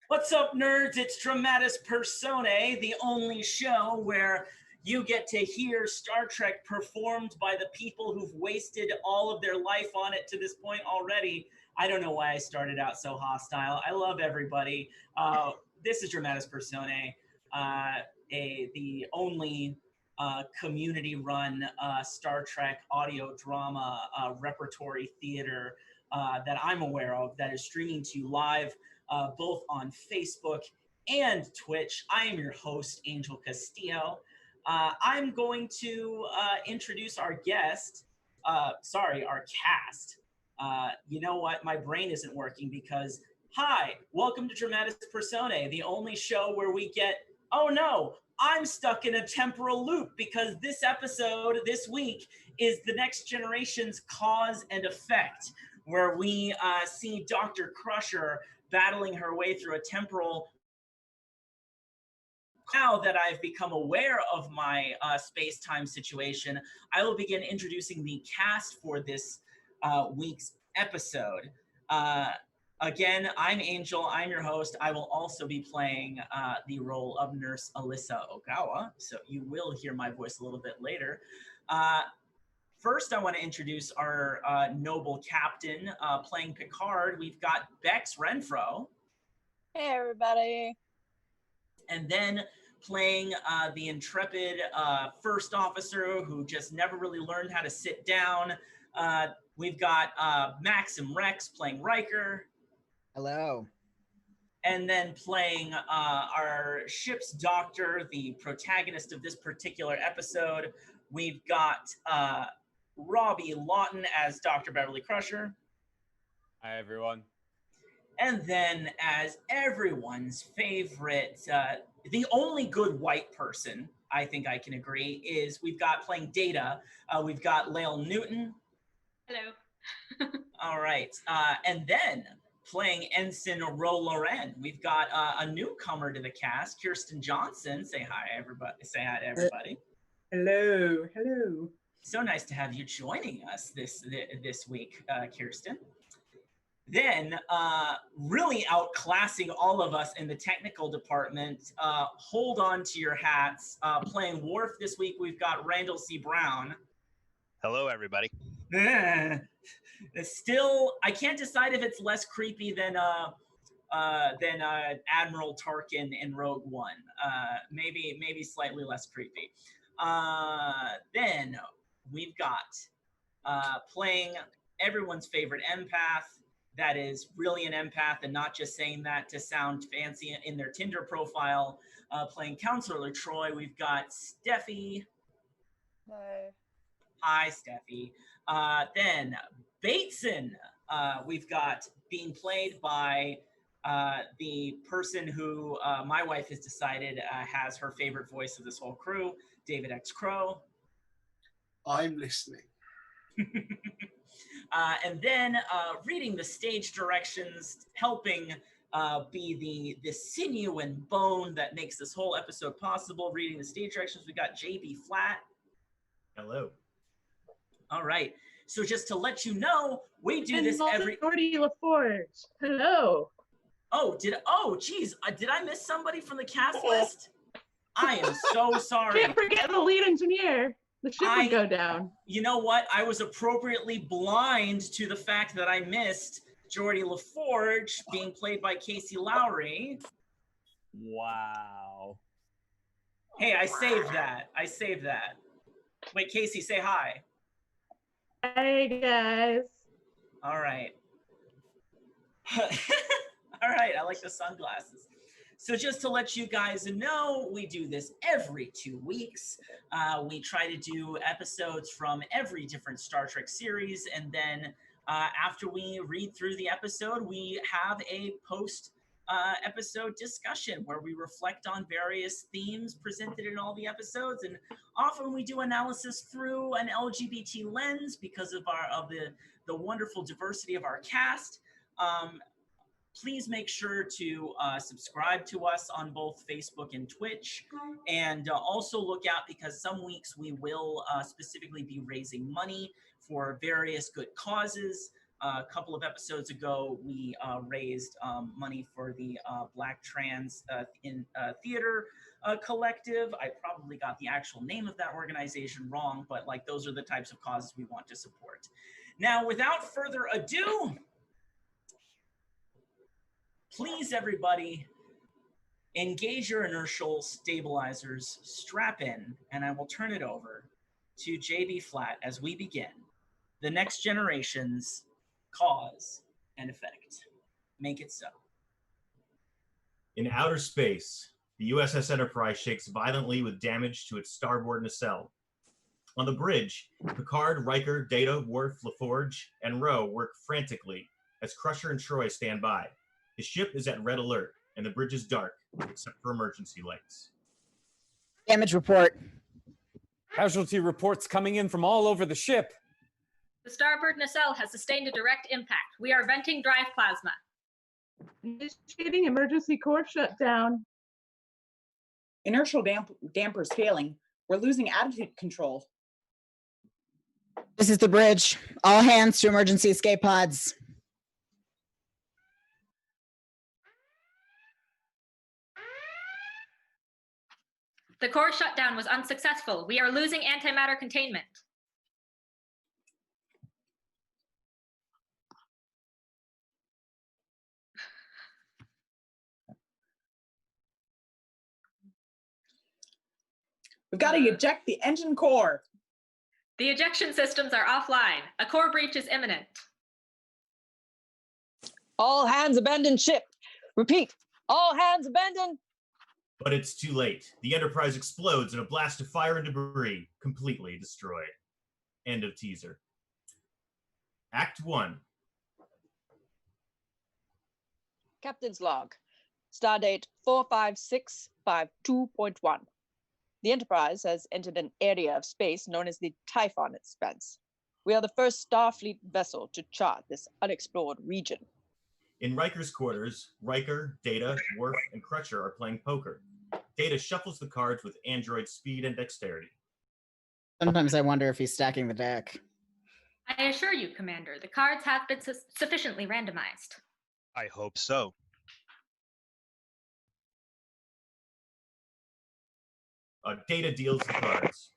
What's up, nerds? It's Dramatis Personae, the only show where you get to hear Star Trek performed by the people who've wasted all of their life on it to this point already. I don't know why I started out so hostile. I love everybody. This is Dramatis Personae, the only community-run Star Trek audio drama repertory theater that I'm aware of that is streaming to you live both on Facebook and Twitch. I am your host, Angel Castillo. I'm going to introduce our guest, our cast. You know what? My brain isn't working because, hi, welcome to Dramatis Personae, the only show where we get, oh no, I'm stuck in a temporal loop because this episode this week is The Next Generation's Cause and Effect, where we see Dr. Crusher battling her way through a temporal. Now that I've become aware of my space-time situation, I will begin introducing the cast for this week's episode. Again, I'm Angel. I'm your host. I will also be playing the role of Nurse Alyssa Ogawa, so you will hear my voice a little bit later. First, I want to introduce our noble captain playing Picard. We've got Bex Renfro. Hey, everybody. And then playing the intrepid first officer who just never really learned how to sit down. We've got Maxim Rex playing Riker. Hello. And then playing our ship's doctor, the protagonist of this particular episode, we've got Robbie Lawton as Dr. Beverly Crusher. Hi, everyone. And then as everyone's favorite, the only good white person, I think I can agree, is we've got playing Data, we've got Lael Newton. Hello. All right. And then playing Ensign Ro Loren, we've got a newcomer to the cast, Kirsten Johnson. Say hi, everybody. Say hi to everybody. Hello. Hello. So nice to have you joining us this week, Kirsten. Then, really outclassing all of us in the technical department, hold on to your hats. Playing Worf this week, we've got Randall C. Brown. Hello, everybody. Still, I can't decide if it's less creepy than Admiral Tarkin in Rogue One. Maybe slightly less creepy. Then we've got playing everyone's favorite empath. That is really an empath and not just saying that to sound fancy in their Tinder profile. Playing Counselor Troy, we've got Steffi. Hi. Hi, Steffi. Then Bateson, we've got being played by the person who my wife has decided has her favorite voice of this whole crew, David X. Crow. I'm listening. And then reading the stage directions, helping be the sinew and bone that makes this whole episode possible. Reading the stage directions, we got JB Flat. Hello. All right. So just to let you know, we do this every. Jordy LaForge. Hello. Geez, did I miss somebody from the cast list? I am so sorry. Can't forget the lead engineer. The ship would go down. You know what? I was appropriately blind to the fact that I missed Geordie LaForge being played by Casey Lowry. Wow. Hey, I saved that. Wait, Casey, say hi. Hey, guys. All right. All right, I like the sunglasses. So just to let you guys know, we do this every 2 weeks. We try to do episodes from every different Star Trek series, and then after we read through the episode, we have a post-episode discussion where we reflect on various themes presented in all the episodes, and often we do analysis through an LGBT lens because of the wonderful diversity of our cast. Please make sure to subscribe to us on both Facebook and Twitch, and also look out because some weeks we will specifically be raising money for various good causes. A couple of episodes ago, we raised money for the Black Trans in Theater Collective. I probably got the actual name of that organization wrong, but like those are the types of causes we want to support. Now, without further ado, please, everybody, engage your inertial stabilizers, strap in, and I will turn it over to JB Flat as we begin the next generation's cause and effect. Make it so. In outer space, the USS Enterprise shakes violently with damage to its starboard nacelle. On the bridge, Picard, Riker, Data, Worf, LaForge, and Ro work frantically as Crusher and Troy stand by. The ship is at red alert, and the bridge is dark, except for emergency lights. Damage report. Casualty reports coming in from all over the ship. The starboard nacelle has sustained a direct impact. We are venting drive plasma. Initiating emergency core shutdown. Inertial dampers failing. We're losing attitude control. This is the bridge. All hands to emergency escape pods. The core shutdown was unsuccessful. We are losing antimatter containment. We've got to eject the engine core. The ejection systems are offline. A core breach is imminent. All hands abandon ship. Repeat, all hands abandon. But it's too late. The Enterprise explodes in a blast of fire and debris, completely destroyed. End of teaser. Act 1. Captain's log. Stardate 45652.1. The Enterprise has entered an area of space known as the Typhon Expanse. We are the first Starfleet vessel to chart this unexplored region. In Riker's quarters, Riker, Data, Worf, and Crusher are playing poker. Data shuffles the cards with android speed and dexterity. Sometimes I wonder if he's stacking the deck. I assure you, Commander, the cards have been sufficiently randomized. I hope so. Data deals the cards.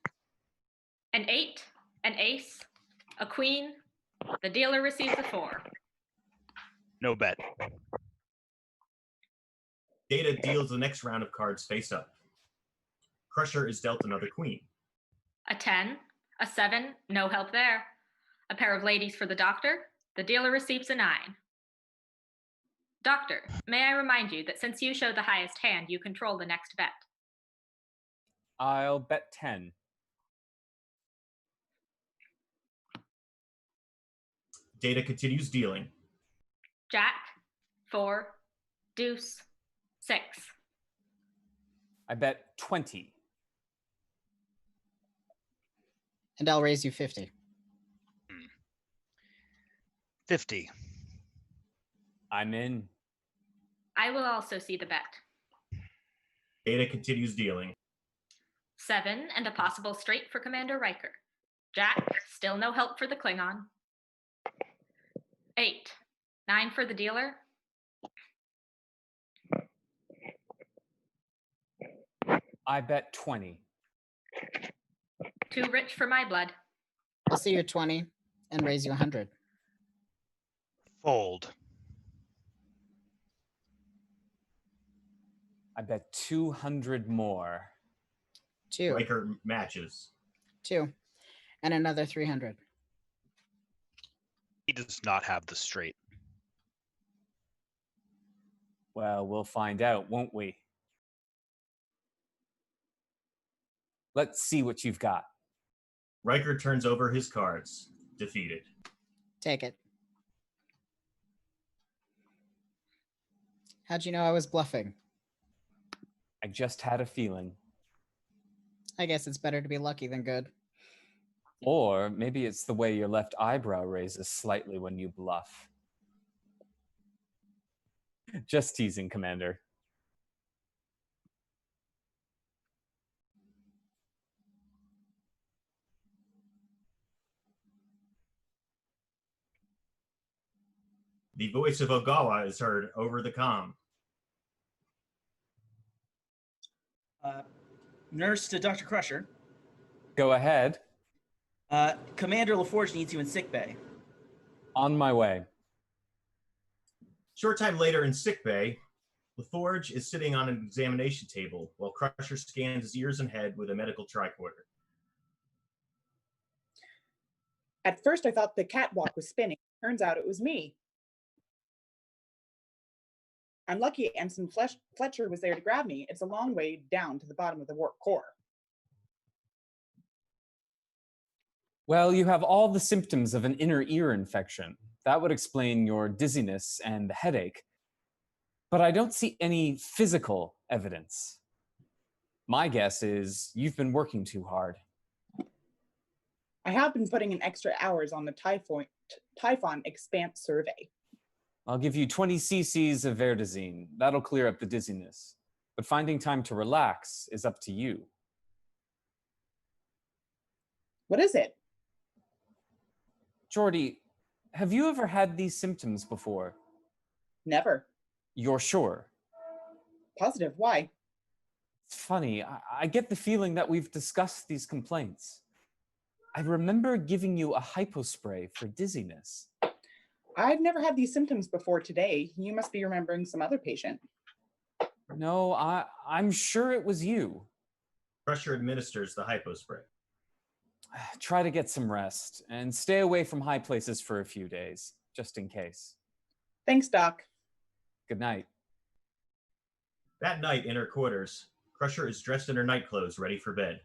An 8, an ace, a queen. The dealer receives a 4. No bet. Data deals the next round of cards face up. Crusher is dealt another queen. A 10, a 7, no help there. A pair of ladies for the doctor. The dealer receives a 9. Doctor, may I remind you that since you show the highest hand, you control the next bet. I'll bet 10. Data continues dealing. Jack, 4, deuce, 6. I bet 20. And I'll raise you 50. 50. I'm in. I will also see the bet. Data continues dealing. 7 and a possible straight for Commander Riker. Jack, still no help for the Klingon. 8, 9 for the dealer. I bet 20. Too rich for my blood. I'll see you 20 and raise you 100. Fold. I bet 200 more. 2. Riker matches. 2. And another 300. He does not have the straight. Well, we'll find out, won't we? Let's see what you've got. Riker turns over his cards. Defeated. Take it. How'd you know I was bluffing? I just had a feeling. I guess it's better to be lucky than good. Or maybe it's the way your left eyebrow raises slightly when you bluff. Just teasing, Commander. The voice of Ogawa is heard over the comm. Nurse to Dr. Crusher. Go ahead. Commander LaForge needs you in sickbay. On my way. Short time later in sickbay, LaForge is sitting on an examination table while Crusher scans his ears and head with a medical tricorder. At first, I thought the catwalk was spinning. Turns out it was me. I'm lucky Ensign Fletcher was there to grab me. It's a long way down to the bottom of the warp core. Well, you have all the symptoms of an inner ear infection. That would explain your dizziness and the headache. But I don't see any physical evidence. My guess is you've been working too hard. I have been putting in extra hours on the Typhon Expanse survey. I'll give you 20 cc's of Verdazine. That'll clear up the dizziness. But finding time to relax is up to you. What is it? Jordy, have you ever had these symptoms before? Never. You're sure? Positive. Why? It's funny. I get the feeling that we've discussed these complaints. I remember giving you a hypospray for dizziness. I've never had these symptoms before today. You must be remembering some other patient. No, I'm sure it was you. Crusher administers the hypospray. Try to get some rest and stay away from high places for a few days, just in case. Thanks, Doc. Good night. That night in her quarters, Crusher is dressed in her nightclothes, ready for bed.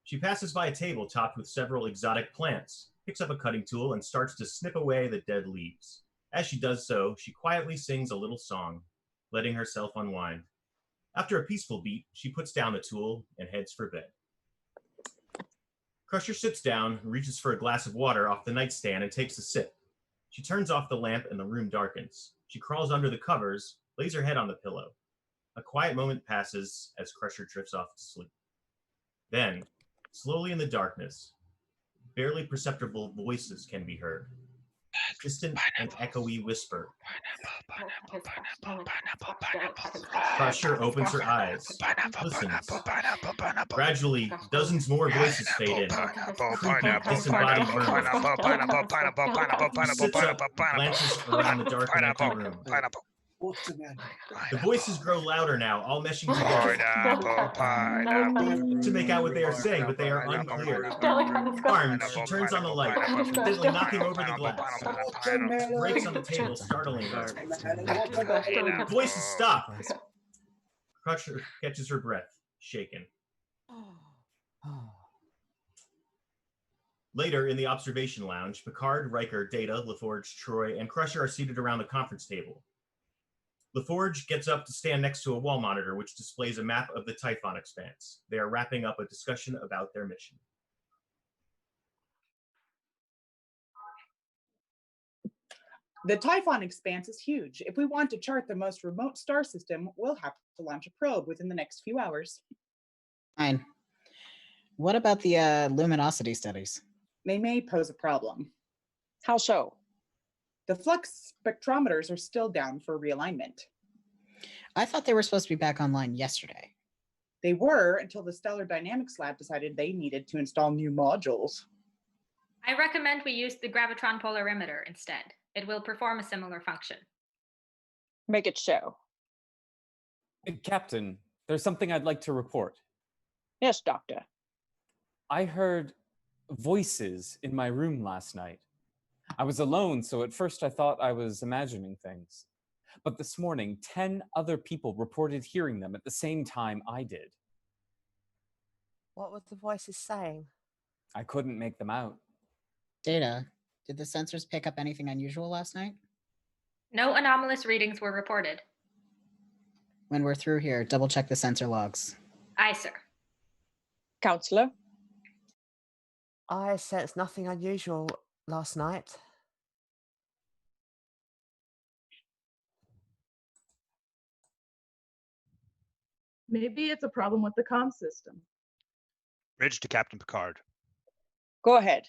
She passes by a table topped with several exotic plants, picks up a cutting tool, and starts to snip away the dead leaves. As she does so, she quietly sings a little song, letting herself unwind. After a peaceful beat, she puts down the tool and heads for bed. Crusher sits down, reaches for a glass of water off the nightstand, and takes a sip. She turns off the lamp and the room darkens. She crawls under the covers, lays her head on the pillow. A quiet moment passes as Crusher drifts off to sleep. Then, slowly in the darkness, barely perceptible voices can be heard. Distant and echoey whisper. Crusher opens her eyes, listens. Gradually, dozens more voices fade in. Creepy, disembodied murmurs. He sits up, glances around the dark and empty room. The voices grow louder now, all meshing together to make out what they are saying, but they are unclear. Alarmed, she turns on the light, accidentally knocking over the glass. Breaks on the table, startling her. The voices stop. Crusher catches her breath, shaken. Later, in the observation lounge, Picard, Riker, Data, LaForge, Troy, and Crusher are seated around the conference table. LaForge gets up to stand next to a wall monitor which displays a map of the Typhon Expanse. They are wrapping up a discussion about their mission. The Typhon Expanse is huge. If we want to chart the most remote star system, we'll have to launch a probe within the next few hours. Fine. What about the luminosity studies? They may pose a problem. How so? The flux spectrometers are still down for realignment. I thought they were supposed to be back online yesterday. They were until the Stellar Dynamics Lab decided they needed to install new modules. I recommend we use the gravitron polarimeter instead. It will perform a similar function. Make it show. Captain, there's something I'd like to report. Yes, Doctor. I heard voices in my room last night. I was alone, so at first I thought I was imagining things. But this morning, 10 other people reported hearing them at the same time I did. What were the voices saying? I couldn't make them out. Data, did the sensors pick up anything unusual last night? No anomalous readings were reported. When we're through here, double check the sensor logs. Aye, sir. Counselor? I sensed nothing unusual last night. Maybe it's a problem with the comm system. Bridge to Captain Picard. Go ahead.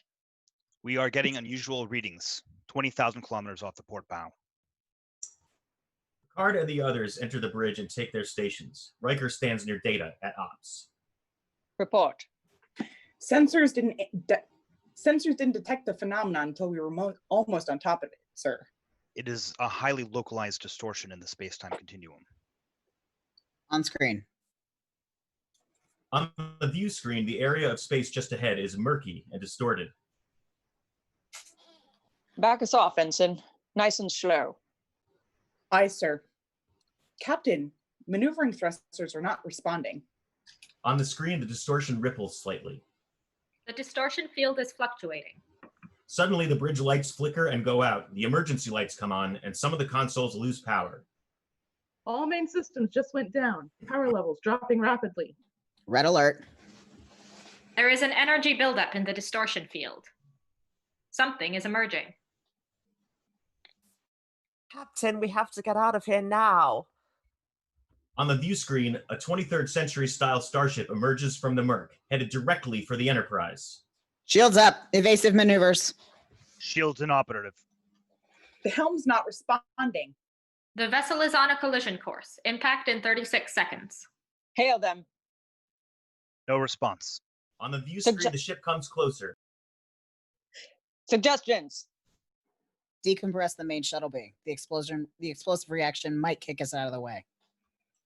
We are getting unusual readings, 20,000 kilometers off the port bow. Picard and the others enter the bridge and take their stations. Riker stands near Data at Ops. Report. Sensors didn't detect the phenomenon until we were almost on top of it, sir. It is a highly localized distortion in the space-time continuum. On screen. On the view screen, the area of space just ahead is murky and distorted. Back us off, Ensign. Nice and slow. Aye, sir. Captain, maneuvering thrusters are not responding. On the screen, the distortion ripples slightly. The distortion field is fluctuating. Suddenly, the bridge lights flicker and go out. The emergency lights come on, and some of the consoles lose power. All main systems just went down. Power levels dropping rapidly. Red alert. There is an energy buildup in the distortion field. Something is emerging. Captain, we have to get out of here now. On the view screen, a 23rd century style starship emerges from the murk, headed directly for the Enterprise. Shields up. Evasive maneuvers. Shields inoperative. The helm's not responding. The vessel is on a collision course. Impact in 36 seconds. Hail them. No response. On the view screen, the ship comes closer. Suggestions. Decompress the main shuttle bay. The explosive reaction might kick us out of the way.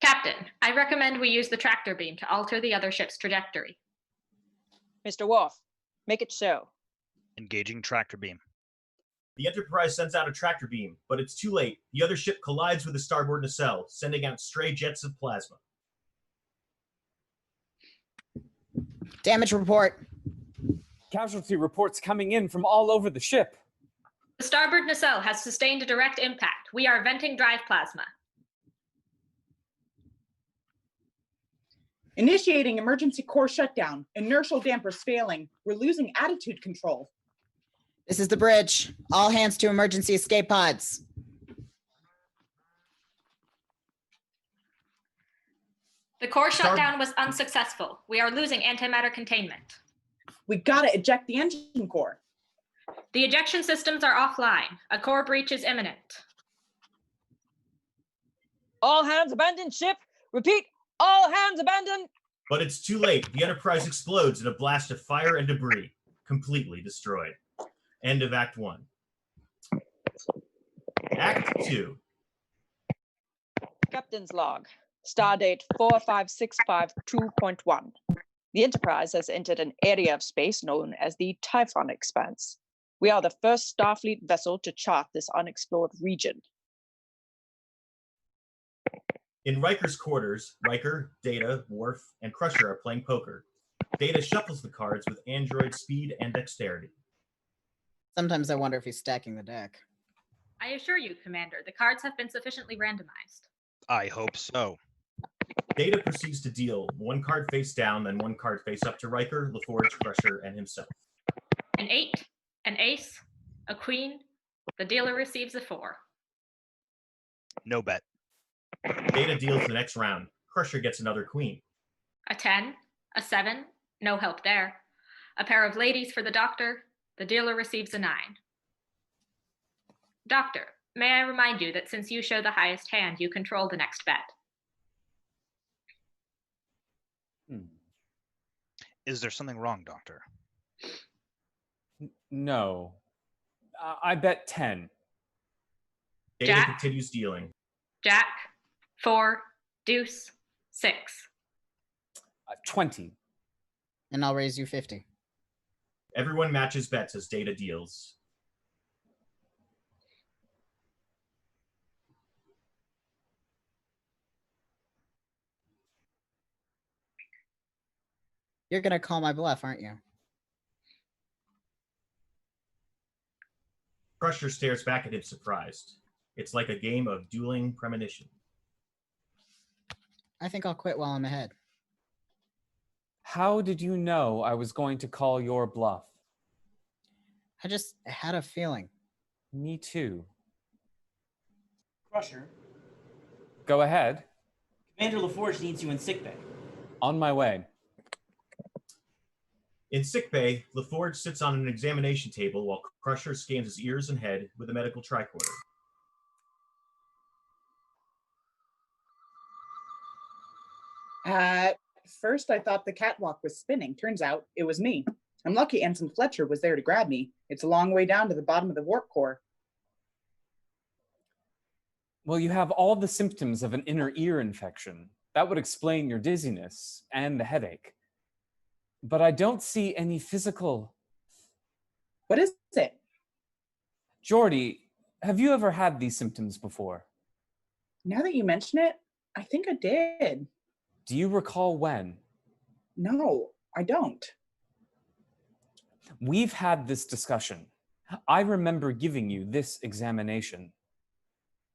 Captain, I recommend we use the tractor beam to alter the other ship's trajectory. Mr. Worf, make it so. Engaging tractor beam. The Enterprise sends out a tractor beam, but it's too late. The other ship collides with the starboard nacelle, sending out stray jets of plasma. Damage report. Casualty reports coming in from all over the ship. The starboard nacelle has sustained a direct impact. We are venting drive plasma. Initiating emergency core shutdown. Inertial dampers failing. We're losing attitude control. This is the bridge. All hands to emergency escape pods. The core shutdown was unsuccessful. We are losing antimatter containment. We gotta eject the engine core. The ejection systems are offline. A core breach is imminent. All hands abandon ship. Repeat, all hands abandon. But it's too late. The Enterprise explodes in a blast of fire and debris, completely destroyed. End of Act 1. Act 2. Captain's log. Stardate 45652.1. The Enterprise has entered an area of space known as the Typhon Expanse. We are the first Starfleet vessel to chart this unexplored region. In Riker's quarters, Riker, Data, Worf, and Crusher are playing poker. Data shuffles the cards with android speed and dexterity. Sometimes I wonder if he's stacking the deck. I assure you, Commander, the cards have been sufficiently randomized. I hope so. Data proceeds to deal one card face down, then one card face up to Riker, LaForge, Crusher, and himself. An 8, an ace, a queen. The dealer receives a 4. No bet. Data deals the next round. Crusher gets another queen. A 10, a 7, no help there. A pair of ladies for the doctor. The dealer receives a 9. Doctor, may I remind you that since you show the highest hand, you control the next bet. Is there something wrong, Doctor? No. I bet 10. Data Jack. continues dealing. Jack, 4, deuce, 6. 20. And I'll raise you 50. Everyone matches bets as Data deals. You're going to call my bluff, aren't you? Crusher stares back at him surprised. It's like a game of dueling premonition. I think I'll quit while I'm ahead. How did you know I was going to call your bluff? I just had a feeling. Me too. Crusher, Go ahead. Commander LaForge needs you in sickbay. On my way. In sickbay, LaForge sits on an examination table while Crusher scans his ears and head with a medical tricorder. At first, I thought the catwalk was spinning. Turns out it was me. I'm lucky Ensign Fletcher was there to grab me. It's a long way down to the bottom of the warp core. Well, you have all the symptoms of an inner ear infection. That would explain your dizziness and the headache. But I don't see any physical... What is it? Jordy, have you ever had these symptoms before? Now that you mention it, I think I did. Do you recall when? No, I don't. We've had this discussion. I remember giving you this examination.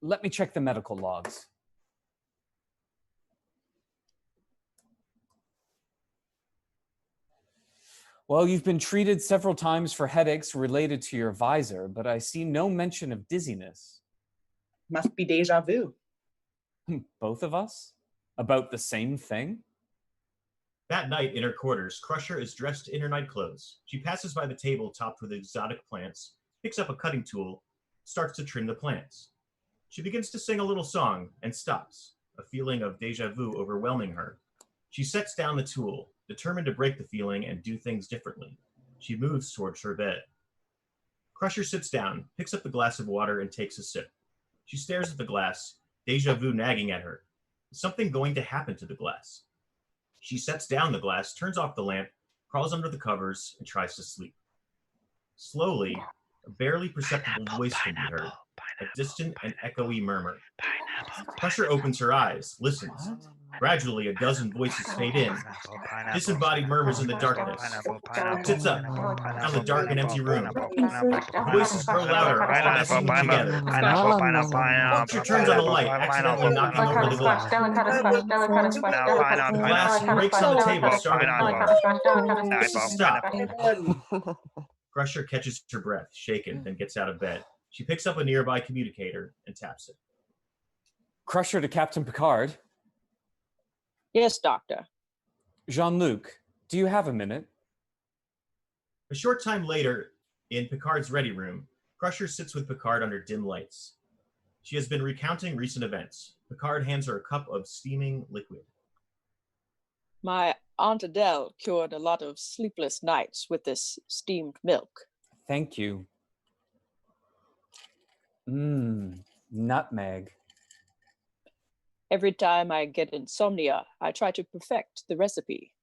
Let me check the medical logs. Well, you've been treated several times for headaches related to your visor, but I see no mention of dizziness. Must be deja vu. Both of us? About the same thing? That night in her quarters, Crusher is dressed in her night clothes. She passes by the table topped with exotic plants, picks up a cutting tool, starts to trim the plants. She begins to sing a little song and stops, a feeling of deja vu overwhelming her. She sets down the tool, determined to break the feeling and do things differently. She moves towards her bed. Crusher sits down, picks up the glass of water, and takes a sip. She stares at the glass, deja vu nagging at her. Is something going to happen to the glass? She sets down the glass, turns off the lamp, crawls under the covers, and tries to sleep. Slowly, a barely perceptible voice can be heard, a distant and echoey murmur. Crusher opens her eyes, listens. Gradually, a dozen voices fade in. Disembodied murmurs in the darkness. Sits up, around the dark and empty room. The voices grow louder, all messing together. Crusher turns on the light, accidentally knocking over the glass. The glass breaks on the table, starting to stop. Crusher catches her breath, shaken, then gets out of bed. She picks up a nearby communicator and taps it. Crusher to Captain Picard. Yes, Doctor. Jean-Luc, do you have a minute? A short time later, in Picard's ready room, Crusher sits with Picard under dim lights. She has been recounting recent events. Picard hands her a cup of steaming liquid. My Aunt Adele cured a lot of sleepless nights with this steamed milk. Thank you. Nutmeg. Every time I get insomnia, I try to perfect the recipe.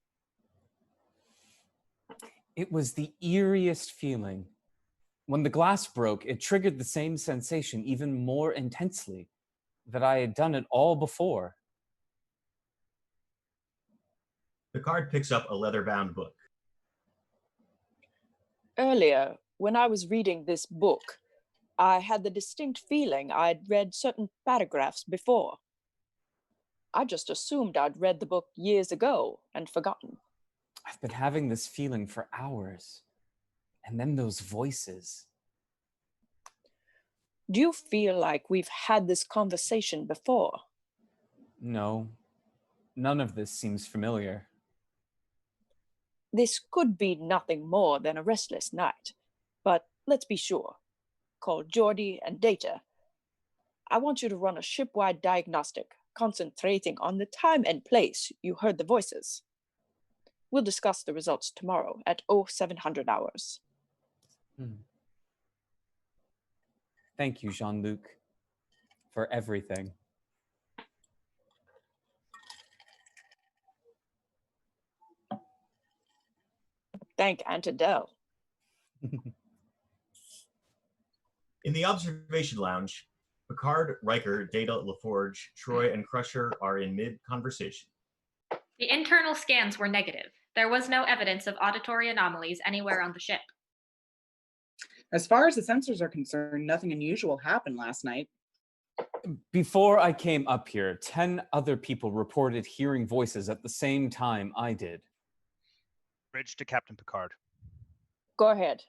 It was the eeriest feeling. When the glass broke, it triggered the same sensation even more intensely, that I had done it all before. Picard picks up a leather-bound book. Earlier, when I was reading this book, I had the distinct feeling I'd read certain paragraphs before. I just assumed I'd read the book years ago and forgotten. I've been having this feeling for hours. And then those voices. Do you feel like we've had this conversation before? No, none of this seems familiar. This could be nothing more than a restless night, but let's be sure. Call Geordi and Data. I want you to run a ship-wide diagnostic, concentrating on the time and place you heard the voices. We'll discuss the results tomorrow at 0700 hours. Thank you, Jean-Luc, for everything. Thank Aunt Adele. In the observation lounge, Picard, Riker, Data, LaForge, Troy, and Crusher are in mid-conversation. The internal scans were negative. There was no evidence of auditory anomalies anywhere on the ship. As far as the sensors are concerned, nothing unusual happened last night. Before I came up here, 10 other people reported hearing voices at the same time I did. Bridge to Captain Picard. Go ahead.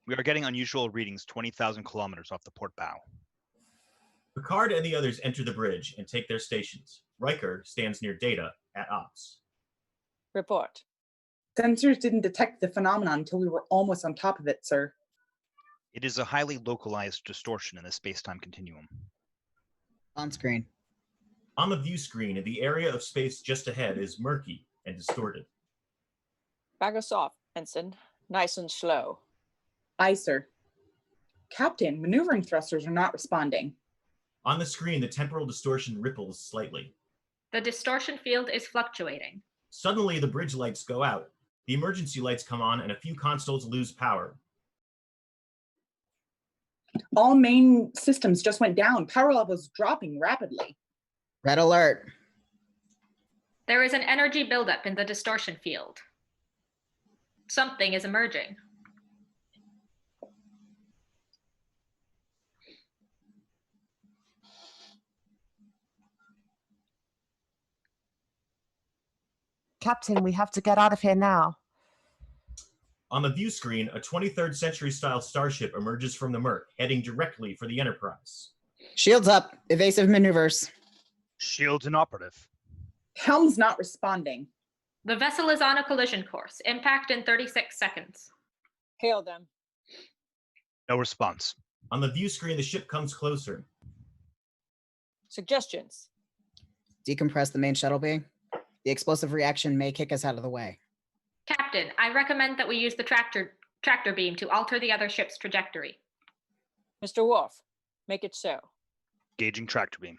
We are getting unusual readings 20,000 kilometers off the port bow. Picard and the others enter the bridge and take their stations. Riker stands near Data at ops. Report. Sensors didn't detect the phenomenon until we were almost on top of it, sir. It is a highly localized distortion in the space-time continuum. On screen. On the view screen, the area of space just ahead is murky and distorted. Back us off, Ensign. Nice and slow. Aye, sir. Captain, maneuvering thrusters are not responding. On the screen, the temporal distortion ripples slightly. The distortion field is fluctuating. Suddenly, the bridge lights go out. The emergency lights come on and a few consoles lose power. All main systems just went down. Power levels dropping rapidly. Red alert. There is an energy buildup in the distortion field. Something is emerging. Captain, we have to get out of here now. On the view screen, a 23rd century style starship emerges from the murk, heading directly for the Enterprise. Shields up. Evasive maneuvers. Shields inoperative. Helm's not responding. The vessel is on a collision course. Impact in 36 seconds. Hail them. No response. On the view screen, the ship comes closer. Suggestions. Decompress the main shuttle bay. The explosive reaction may kick us out of the way. Captain, I recommend that we use the tractor beam to alter the other ship's trajectory. Mr. Worf, make it so. Gauging tractor beam.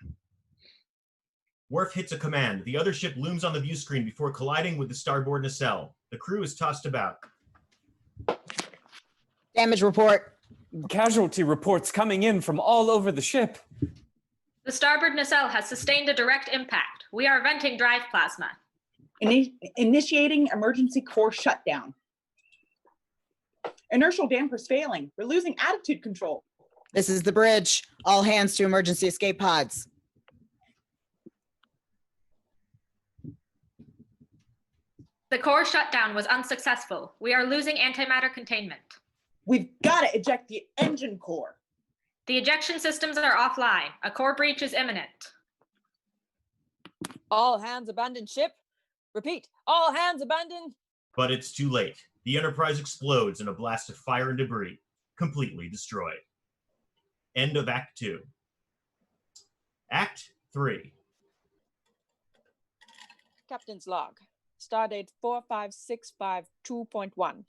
Worf hits a command. The other ship looms on the view screen before colliding with the starboard nacelle. The crew is tossed about. Damage report. Casualty reports coming in from all over the ship. The starboard nacelle has sustained a direct impact. We are venting drive plasma. Initiating emergency core shutdown. Inertial dampers failing. We're losing attitude control. This is the bridge. All hands to emergency escape pods. The core shutdown was unsuccessful. We are losing antimatter containment. We've got to eject the engine core. The ejection systems are offline. A core breach is imminent. All hands abandon ship. Repeat, all hands abandon. But it's too late. The Enterprise explodes in a blast of fire and debris, completely destroyed. End of Act 2. Act 3. Captain's log. Stardate 45652.1.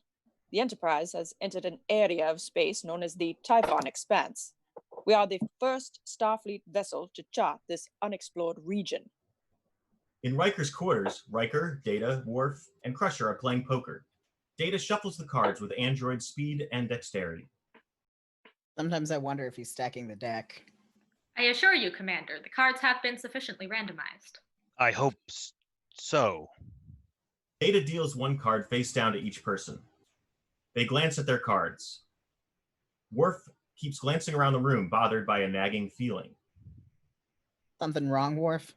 The Enterprise has entered an area of space known as the Typhon Expanse. We are the first Starfleet vessel to chart this unexplored region. In Riker's quarters, Riker, Data, Worf, and Crusher are playing poker. Data shuffles the cards with android speed and dexterity. Sometimes I wonder if he's stacking the deck. I assure you, Commander, the cards have been sufficiently randomized. I hope so. Data deals one card face down to each person. They glance at their cards. Worf keeps glancing around the room, bothered by a nagging feeling. Something wrong, Worf?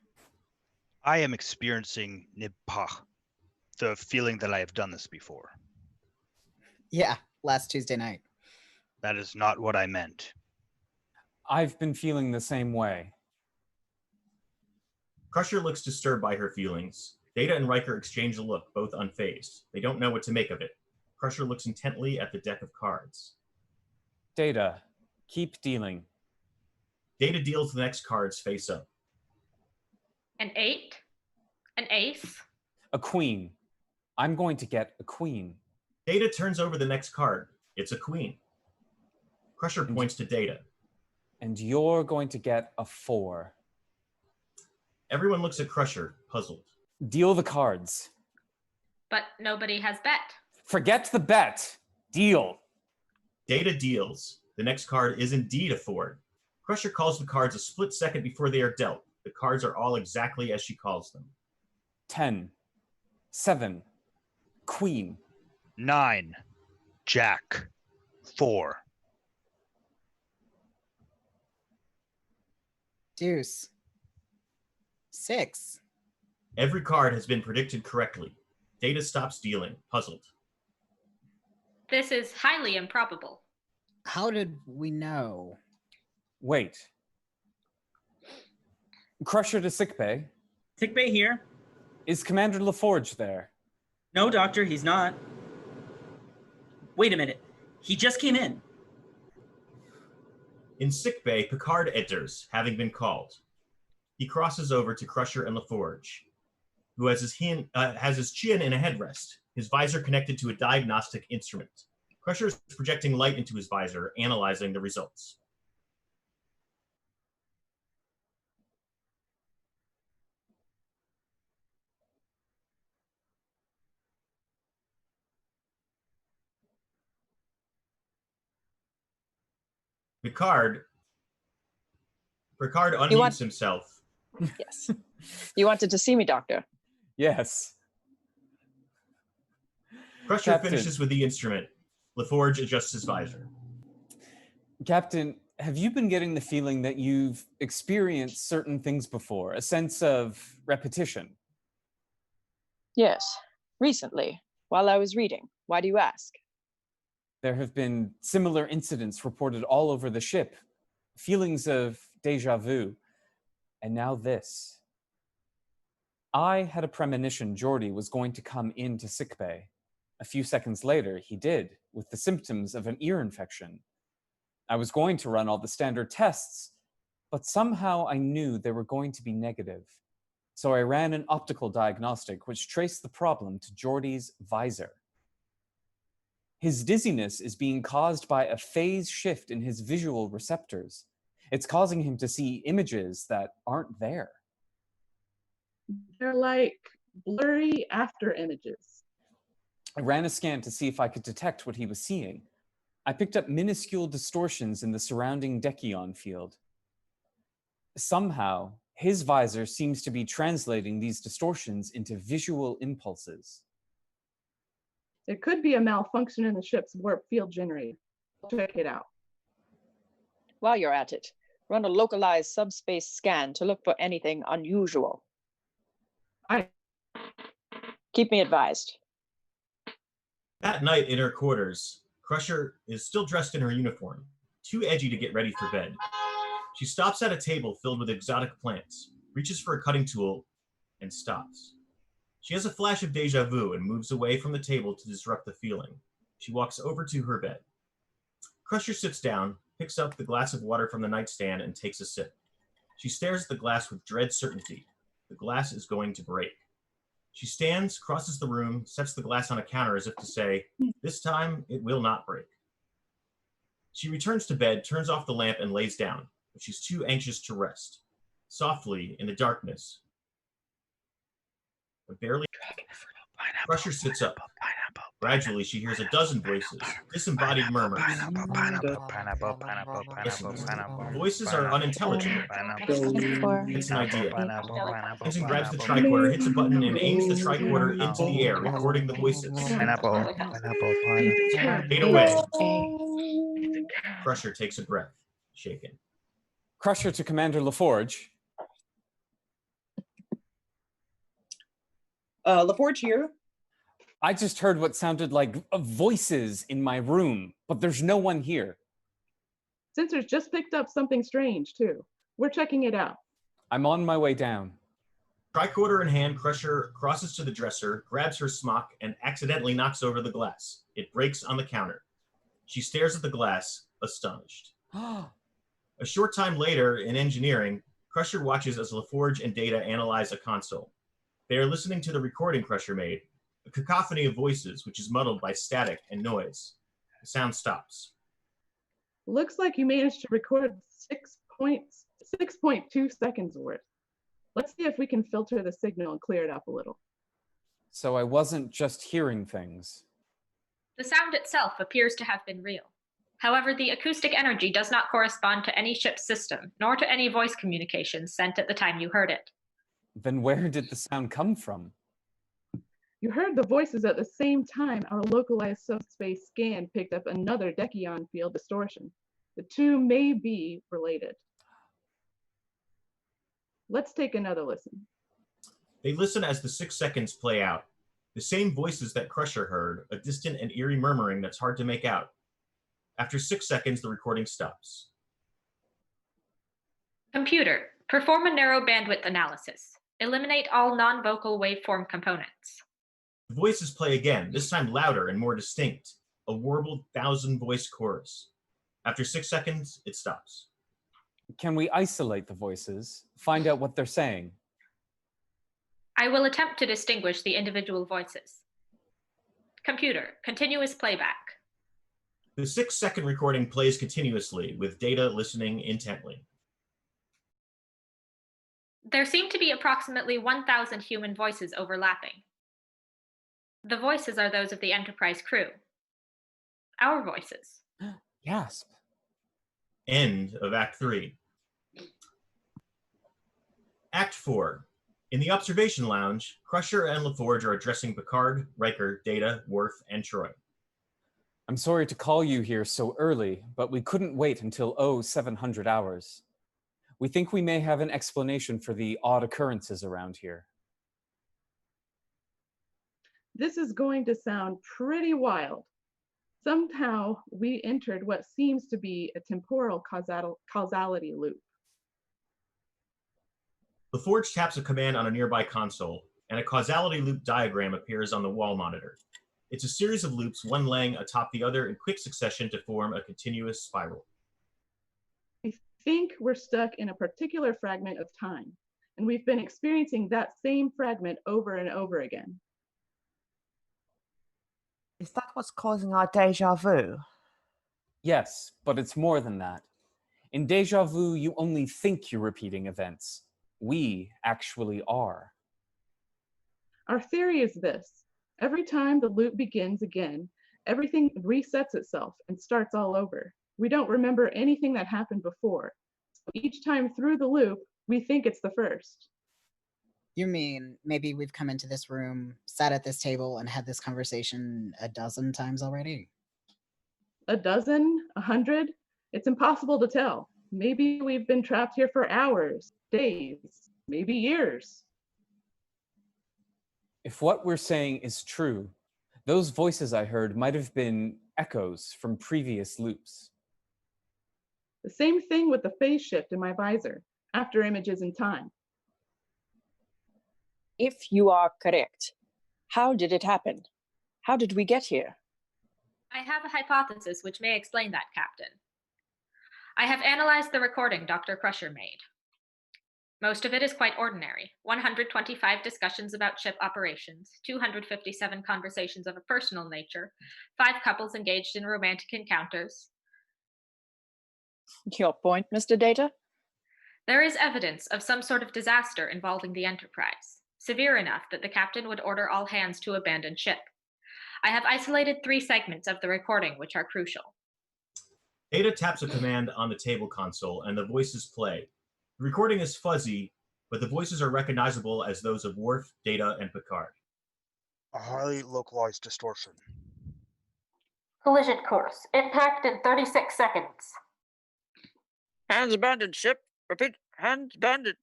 I am experiencing nibpah, the feeling that I have done this before. Yeah, last Tuesday night. That is not what I meant. I've been feeling the same way. Crusher looks disturbed by her feelings. Data and Riker exchange a look, both unfazed. They don't know what to make of it. Crusher looks intently at the deck of cards. Data, keep dealing. Data deals the next cards face up. An 8, an ace. A queen. I'm going to get a queen. Data turns over the next card. It's a queen. Crusher points to Data. And you're going to get a 4. Everyone looks at Crusher, puzzled. Deal the cards. But nobody has bet. Forget the bet. Deal. Data deals. The next card is indeed a 4. Crusher calls the cards a split second before they are dealt. The cards are all exactly as she calls them. 10, 7, queen. 9, jack, 4. Deuce. 6. Every card has been predicted correctly. Data stops dealing, puzzled. This is highly improbable. How did we know? Wait. Crusher to sickbay. Sickbay here. Is Commander LaForge there? No, Doctor, he's not. Wait a minute. He just came in. In sickbay, Picard enters, having been called. He crosses over to Crusher and LaForge, who has his chin in a headrest, his visor connected to a diagnostic instrument. Crusher is projecting light into his visor, analyzing the results. Picard unmutes himself. Yes. You wanted to see me, Doctor? Yes. Crusher Captain. finishes with the instrument. LaForge adjusts his visor. Captain, have you been getting the feeling that you've experienced certain things before? A sense of repetition? Yes. Recently, while I was reading. Why do you ask? There have been similar incidents reported all over the ship. Feelings of deja vu. And now this. I had a premonition Geordi was going to come into sickbay. A few seconds later, he did, with the symptoms of an ear infection. I was going to run all the standard tests, but somehow I knew they were going to be negative. So I ran an optical diagnostic which traced the problem to Geordi's visor. His dizziness is being caused by a phase shift in his visual receptors. It's causing him to see images that aren't there. They're like blurry after images. I ran a scan to see if I could detect what he was seeing. I picked up minuscule distortions in the surrounding Dechion field. Somehow, his visor seems to be translating these distortions into visual impulses. It could be a malfunction in the ship's warp field generator. Check it out. While you're at it, run a localized subspace scan to look for anything unusual. Keep me advised. That night in her quarters, Crusher is still dressed in her uniform, too edgy to get ready for bed. She stops at a table filled with exotic plants, reaches for a cutting tool, and stops. She has a flash of deja vu and moves away from the table to disrupt the feeling. She walks over to her bed. Crusher sits down, picks up the glass of water from the nightstand, and takes a sip. She stares at the glass with dread certainty. The glass is going to break. She stands, crosses the room, sets the glass on a counter as if to say, "This time, it will not break." She returns to bed, turns off the lamp, and lays down, but she's too anxious to rest. Softly, in the darkness, but barely, Crusher sits up. Gradually, she hears a dozen voices, disembodied murmurs. Voices are unintelligible. It's an idea. Benson grabs the tricorder, hits a button, and aims the tricorder into the air, recording the voices. Fade away. Crusher takes a breath, shaken. Crusher to Commander LaForge. LaForge here. I just heard what sounded like voices in my room, but there's no one here. Sensors just picked up something strange, too. We're checking it out. I'm on my way down. Tricorder in hand, Crusher crosses to the dresser, grabs her smock, and accidentally knocks over the glass. It breaks on the counter. She stares at the glass, astonished. A short time later, in engineering, Crusher watches as LaForge and Data analyze a console. They are listening to the recording Crusher made, a cacophony of voices which is muddled by static and noise. The sound stops. Looks like you managed to record 6.2 seconds worth. Let's see if we can filter the signal and clear it up a little. So I wasn't just hearing things. The sound itself appears to have been real. However, the acoustic energy does not correspond to any ship's system, nor to any voice communications sent at the time you heard it. Then where did the sound come from? You heard the voices at the same time our localized subspace scan picked up another Dechion field distortion. The two may be related. Let's take another listen. They listen as the 6 seconds play out. The same voices that Crusher heard, a distant and eerie murmuring that's hard to make out. After 6 seconds, the recording stops. Computer, perform a narrow bandwidth analysis. Eliminate all non-vocal waveform components. The voices play again, this time louder and more distinct, a warbled 1,000-voice chorus. After 6 seconds, it stops. Can we isolate the voices, find out what they're saying? I will attempt to distinguish the individual voices. Computer, continuous playback. The 6-second recording plays continuously, with Data listening intently. There seem to be approximately 1,000 human voices overlapping. The voices are those of the Enterprise crew. Our voices. Gasp. End of Act 3. Act 4. In the observation lounge, Crusher and LaForge are addressing Picard, Riker, Data, Worf, and Troy. I'm sorry to call you here so early, but we couldn't wait until 0700 hours. We think we may have an explanation for the odd occurrences around here. This is going to sound pretty wild. Somehow we entered what seems to be a temporal causality loop. LaForge taps a command on a nearby console, and a causality loop diagram appears on the wall monitor. It's a series of loops, one laying atop the other in quick succession to form a continuous spiral. I think we're stuck in a particular fragment of time, and we've been experiencing that same fragment over and over again. Is that what's causing our deja vu? Yes, but it's more than that. In deja vu, you only think you're repeating events. We actually are. Our theory is this. Every time the loop begins again, everything resets itself and starts all over. We don't remember anything that happened before. So each time through the loop, we think it's the first. You mean maybe we've come into this room, sat at this table, and had this conversation a dozen times already? A dozen? 100? It's impossible to tell. Maybe we've been trapped here for hours, days, maybe years. If what we're saying is true, those voices I heard might have been echoes from previous loops. The same thing with the phase shift in my visor, after images in time. If you are correct, how did it happen? How did we get here? I have a hypothesis which may explain that, Captain. I have analyzed the recording Dr. Crusher made. Most of it is quite ordinary. 125 discussions about ship operations, 257 conversations of a personal nature, 5 couples engaged in romantic encounters. Your point, Mr. Data? There is evidence of some sort of disaster involving the Enterprise, severe enough that the captain would order all hands to abandon ship. I have isolated 3 segments of the recording which are crucial. Data taps a command on the table console, and the voices play. The recording is fuzzy, but the voices are recognizable as those of Worf, Data, and Picard. A highly localized distortion. Collision course. Impact in 36 seconds. Hands abandoned, ship. Repeat, hands abandoned.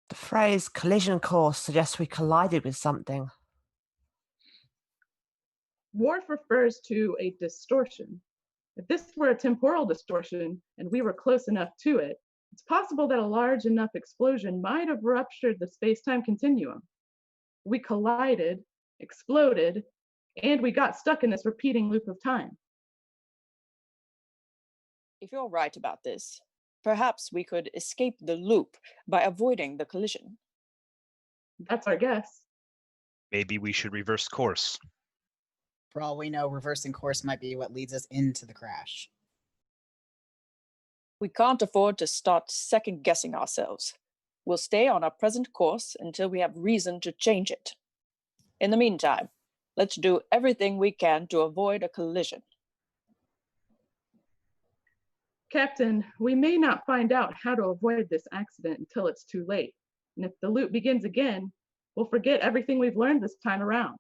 The phrase collision course suggests we collided with something. Worf refers to a distortion. If this were a temporal distortion and we were close enough to it, it's possible that a large enough explosion might have ruptured the space-time continuum. We collided, exploded, and we got stuck in this repeating loop of time. If you're right about this, perhaps we could escape the loop by avoiding the collision. That's our guess. Maybe we should reverse course. For all we know, reversing course might be what leads us into the crash. We can't afford to start second-guessing ourselves. We'll stay on our present course until we have reason to change it. In the meantime, let's do everything we can to avoid a collision. Captain, we may not find out how to avoid this accident until it's too late. And if the loop begins again, we'll forget everything we've learned this time around.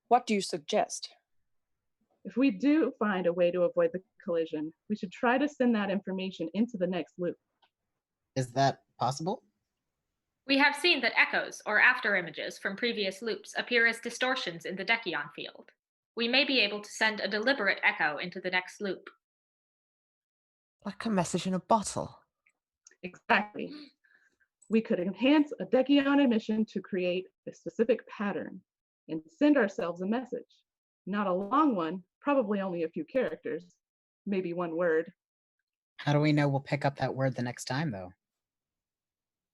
What do you suggest? If we do find a way to avoid the collision, we should try to send that information into the next loop. Is that possible? We have seen that echoes, or after images from previous loops, appear as distortions in the Decyon field. We may be able to send a deliberate echo into the next loop. Like a message in a bottle. Exactly. We could enhance a Decyon emission to create a specific pattern and send ourselves a message. Not a long one, probably only a few characters, maybe one word. How do we know we'll pick up that word the next time, though?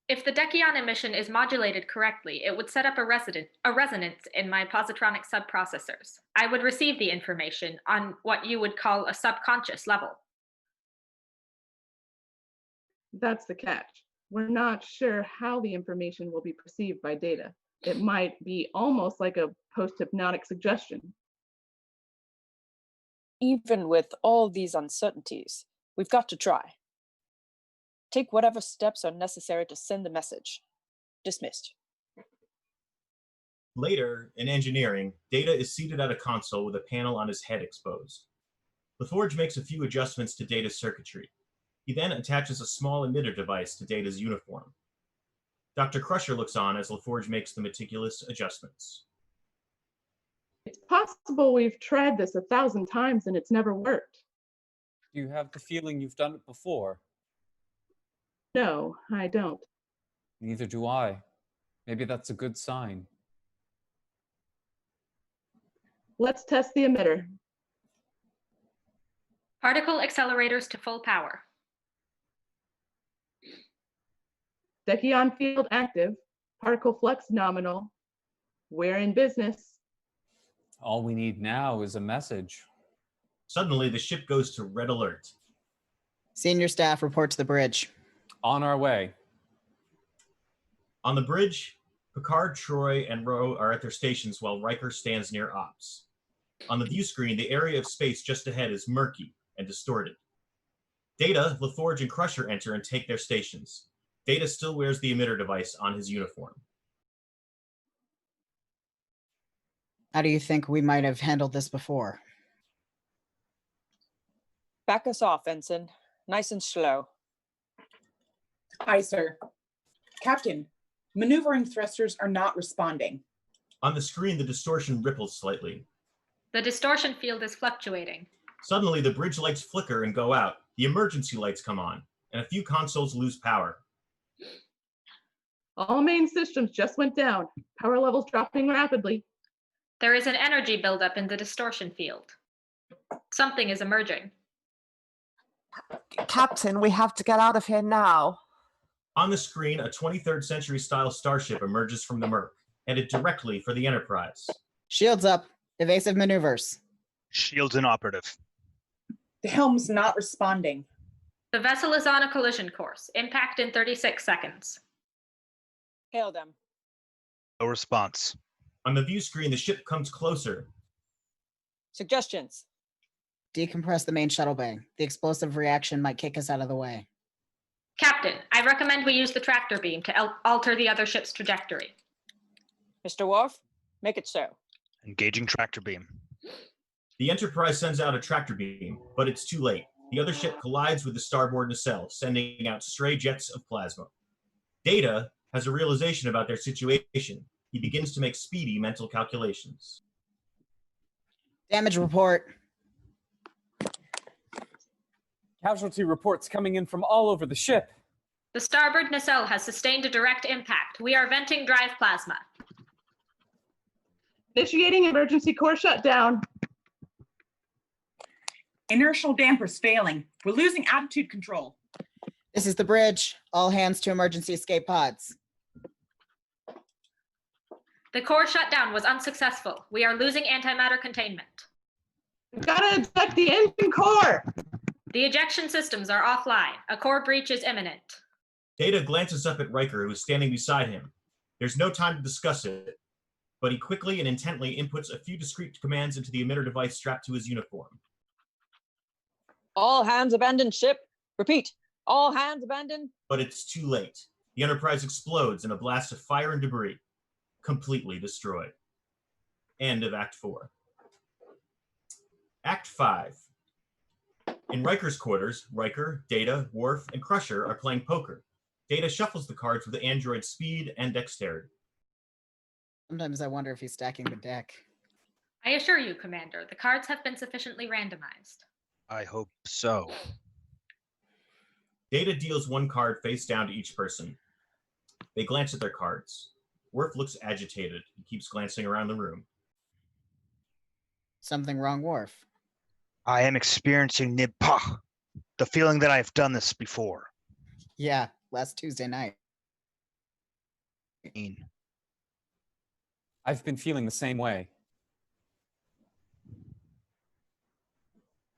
If the Dekion emission is modulated correctly, it would set up a resonance in my positronic subprocessors. I would receive the information on what you would call a subconscious level. That's the catch. We're not sure how the information will be perceived by data. It might be almost like a post-hypnotic suggestion. Even with all these uncertainties, we've got to try. Take whatever steps are necessary to send the message. Dismissed. Later, in engineering, Data is seated at a console with a panel on his head exposed. LaForge makes a few adjustments to Data's circuitry. He then attaches a small emitter device to Data's uniform. Dr. Crusher looks on as LaForge makes the meticulous adjustments. It's possible we've tried this 1,000 times and it's never worked. Do you have the feeling you've done it before? No, I don't. Neither do I. Maybe that's a good sign. Let's test the emitter. Particle accelerators to full power. Dekion field active, particle flux nominal. We're in business. All we need now is a message. Suddenly, the ship goes to red alert. Senior staff, report to the bridge. On our way. On the bridge, Picard, Troy, and Ro are at their stations while Riker stands near Ops. On the view screen, the area of space just ahead is murky and distorted. Data, LaForge, and Crusher enter and take their stations. Data still wears the emitter device on his uniform. How do you think we might have handled this before? Back us off, Ensign. Nice and slow. Aye, sir. Captain, maneuvering thrusters are not responding. On the screen, the distortion ripples slightly. The distortion field is fluctuating. Suddenly, the bridge lights flicker and go out. The emergency lights come on, and a few consoles lose power. All main systems just went down. Power levels dropping rapidly. There is an energy buildup in the distortion field. Something is emerging. Captain, we have to get out of here now. On the screen, a 23rd century style starship emerges from the murk, headed directly for the Enterprise. Shields up. Evasive maneuvers. Shields inoperative. The helm's not responding. The vessel is on a collision course. Impact in 36 seconds. Hail them. No response. On the view screen, the ship comes closer. Suggestions. Decompress the main shuttle bay. The explosive reaction might kick us out of the way. Captain, I recommend we use the tractor beam to alter the other ship's trajectory. Mr. Worf, make it so. Engaging tractor beam. The Enterprise sends out a tractor beam, but it's too late. The other ship collides with the starboard nacelle, sending out stray jets of plasma. Data has a realization about their situation. He begins to make speedy mental calculations. Damage report. Casualty reports coming in from all over the ship. The starboard nacelle has sustained a direct impact. We are venting drive plasma. Initiating emergency core shutdown. Inertial dampers failing. We're losing attitude control. This is the bridge. All hands to emergency escape pods. The core shutdown was unsuccessful. We are losing antimatter containment. We've got to eject the engine core. The ejection systems are offline. A core breach is imminent. Data glances up at Riker, who is standing beside him. There's no time to discuss it, but he quickly and intently inputs a few discrete commands into the emitter device strapped to his uniform. All hands abandon ship. Repeat. All hands abandon. But it's too late. The Enterprise explodes in a blast of fire and debris, completely destroyed. End of Act 4. Act 5. In Riker's quarters, Riker, Data, Worf, and Crusher are playing poker. Data shuffles the cards with the android's speed and dexterity. Sometimes I wonder if he's stacking the deck. I assure you, Commander, the cards have been sufficiently randomized. I hope so. Data deals one card face down to each person. They glance at their cards. Worf looks agitated. He keeps glancing around the room. Something wrong, Worf? I am experiencing Nibpa, the feeling that I've done this before. Yeah, last Tuesday night. I've been feeling the same way.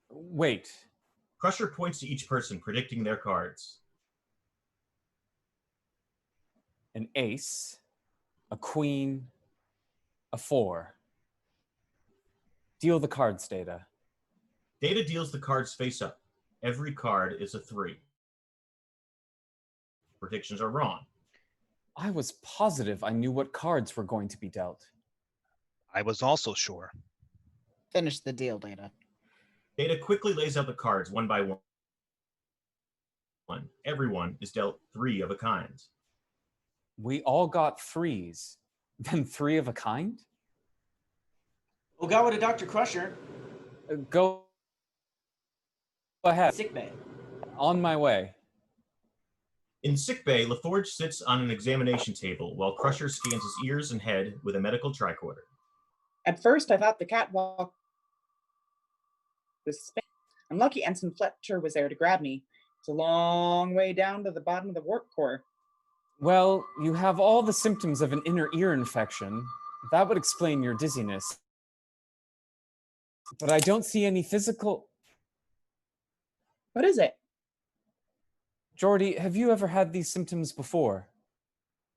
Wait, Crusher points to each person, predicting their cards. an ace, a queen, a 4. Deal the cards, Data. Data deals the cards face up. Every card is a 3. Predictions are wrong. I was positive I knew what cards were going to be dealt. I was also sure. Finish the deal, Data. Data quickly lays out the cards one by one. Everyone is dealt 3 of a kind. We all got 3s, then 3 of a kind? Ogawa to Dr. Crusher. Go ahead. Sick bay. On my way. In sickbay, LaForge sits on an examination table while Crusher scans his ears and head with a medical tricorder. At first, I thought the catwalk was space. I'm lucky Ensign Fletcher was there to grab me. It's a long way down to the bottom of the warp core. Well, you have all the symptoms of an inner ear infection. That would explain your dizziness. But I don't see any physical... What is it? Jordy, have you ever had these symptoms before?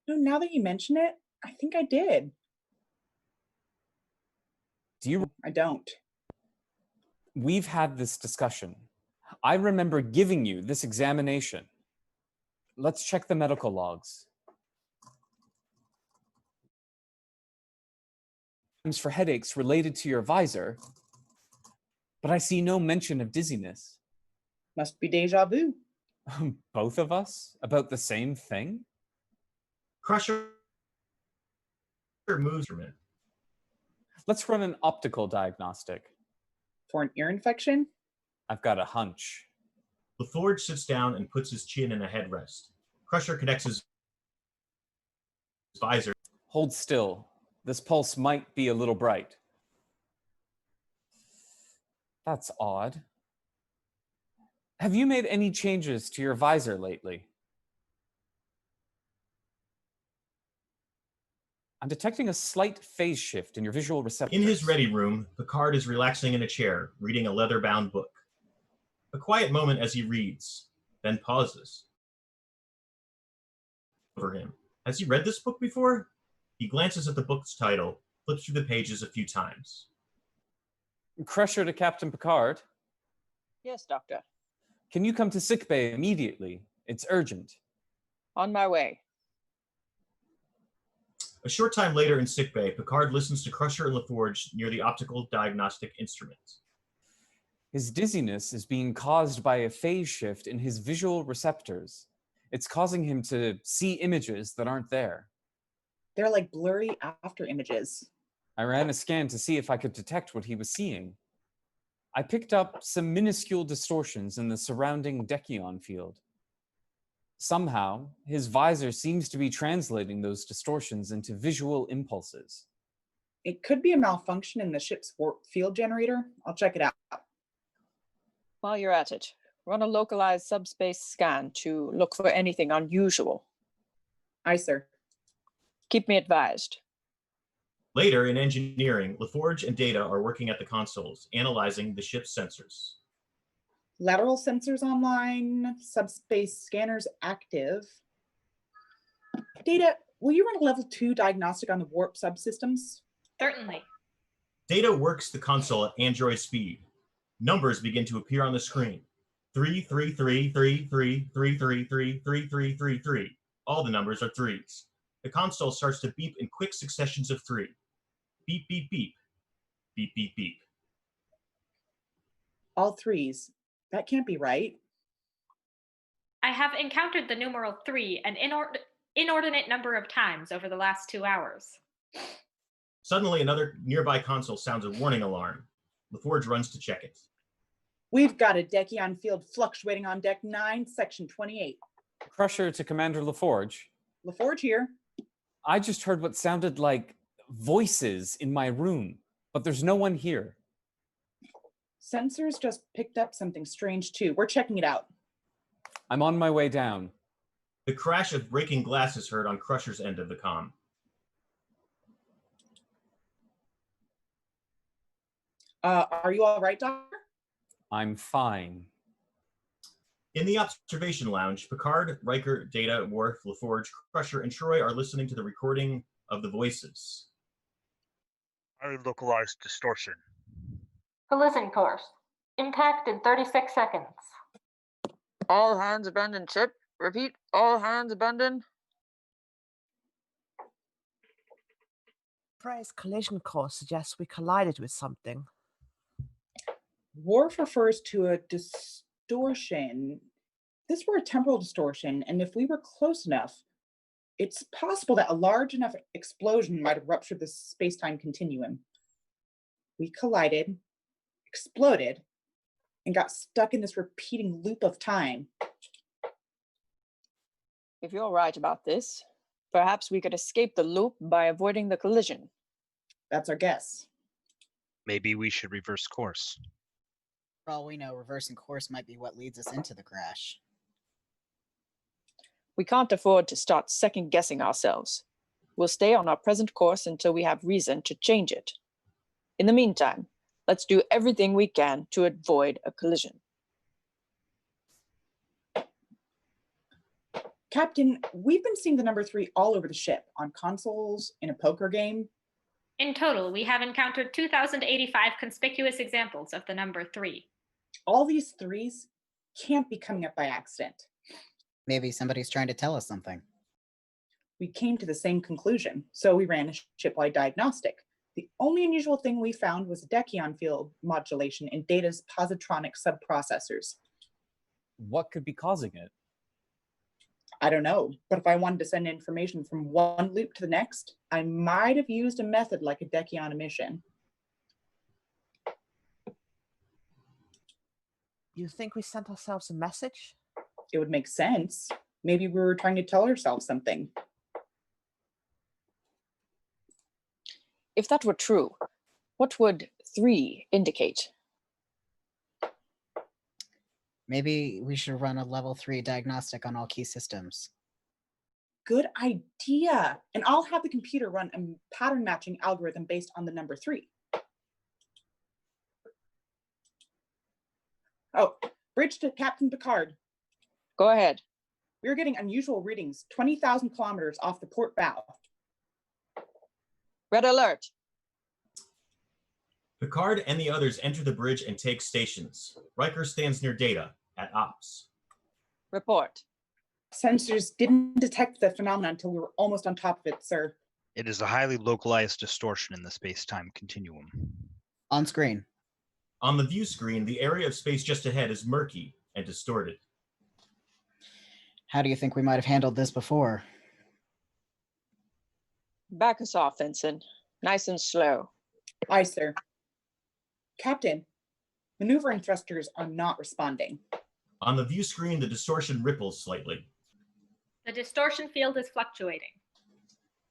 No, now that you mention it, I think I did. Do you... I don't. We've had this discussion. I remember giving you this examination. Let's check the medical logs. For headaches related to your visor, but I see no mention of dizziness. Must be deja vu. Both of us? About the same thing? Crusher moves from it. Let's run an optical diagnostic. For an ear infection? I've got a hunch. LaForge sits down and puts his chin in a headrest. Crusher connects his visor. Hold still. This pulse might be a little bright. That's odd. Have you made any changes to your visor lately? I'm detecting a slight phase shift in your visual receptors. In his ready room, Picard is relaxing in a chair, reading a leather-bound book. A quiet moment as he reads, then pauses. For him. Has he read this book before? He glances at the book's title, flips through the pages a few times. Crusher to Captain Picard. Yes, Doctor. Can you come to sickbay immediately? It's urgent. On my way. A short time later in sickbay, Picard listens to Crusher and LaForge near the optical diagnostic instrument. His dizziness is being caused by a phase shift in his visual receptors. It's causing him to see images that aren't there. They're like blurry after images. I ran a scan to see if I could detect what he was seeing. I picked up some minuscule distortions in the surrounding Dechion field. Somehow, his visor seems to be translating those distortions into visual impulses. It could be a malfunction in the ship's warp field generator. I'll check it out. While you're at it, run a localized subspace scan to look for anything unusual. Aye, sir. Keep me advised. Later, in engineering, LaForge and Data are working at the consoles, analyzing the ship's sensors. Lateral sensors online, subspace scanners active. Data, will you run a level 2 diagnostic on the warp subsystems? Certainly. Data works the console at android speed. Numbers begin to appear on the screen. 3333333333333. All the numbers are threes. The console starts to beep in quick successions of 3. Beep, beep, beep. Beep, beep, beep. All threes. That can't be right. I have encountered the numeral 3 an inordinate number of times over the last 2 hours. Suddenly, another nearby console sounds a warning alarm. LaForge runs to check it. We've got a Dechion field fluctuating on deck 9, section 28. Crusher to Commander LaForge. LaForge here. I just heard what sounded like voices in my room, but there's no one here. Sensors just picked up something strange too. We're checking it out. I'm on my way down. The crash of breaking glass is heard on Crusher's end of the comm. Are you all right, Doctor? I'm fine. In the observation lounge, Picard, Riker, Data, Worf, LaForge, Crusher, and Troy are listening to the recording of the voices. Highly localized distortion. Collision course. Impact in 36 seconds. All hands abandon ship. Repeat, all hands abandon. Frey's collision course suggests we collided with something. Worf refers to a distortion. This were a temporal distortion, and if we were close enough, it's possible that a large enough explosion might have ruptured the space-time continuum. We collided, exploded, and got stuck in this repeating loop of time. If you're right about this, perhaps we could escape the loop by avoiding the collision. That's our guess. Maybe we should reverse course. For all we know, reversing course might be what leads us into the crash. We can't afford to start second-guessing ourselves. We'll stay on our present course until we have reason to change it. In the meantime, let's do everything we can to avoid a collision. Captain, we've been seeing the number 3 all over the ship, on consoles, in a poker game. In total, we have encountered 2,085 conspicuous examples of the number 3. All these 3s can't be coming up by accident. Maybe somebody's trying to tell us something. We came to the same conclusion, so we ran a ship-wide diagnostic. The only unusual thing we found was a dechion field modulation in Data's positronic subprocessors. What could be causing it? I don't know, but if I wanted to send information from one loop to the next, I might have used a method like a dechion emission. You think we sent ourselves a message? It would make sense. Maybe we were trying to tell ourselves something. If that were true, what would 3 indicate? Maybe we should run a level 3 diagnostic on all key systems. Good idea. And I'll have the computer run a pattern matching algorithm based on the number 3. Oh, bridge to Captain Picard. Go ahead. We're getting unusual readings, 20,000 kilometers off the port bow. Red alert. Picard and the others enter the bridge and take stations. Riker stands near Data, at Ops. Report. Sensors didn't detect the phenomenon until we were almost on top of it, sir. It is a highly localized distortion in the space-time continuum. On screen. On the view screen, the area of space just ahead is murky and distorted. How do you think we might have handled this before? Back us off, Ensign. Nice and slow. Aye, sir. Captain, maneuvering thrusters are not responding. On the view screen, the distortion ripples slightly. The distortion field is fluctuating.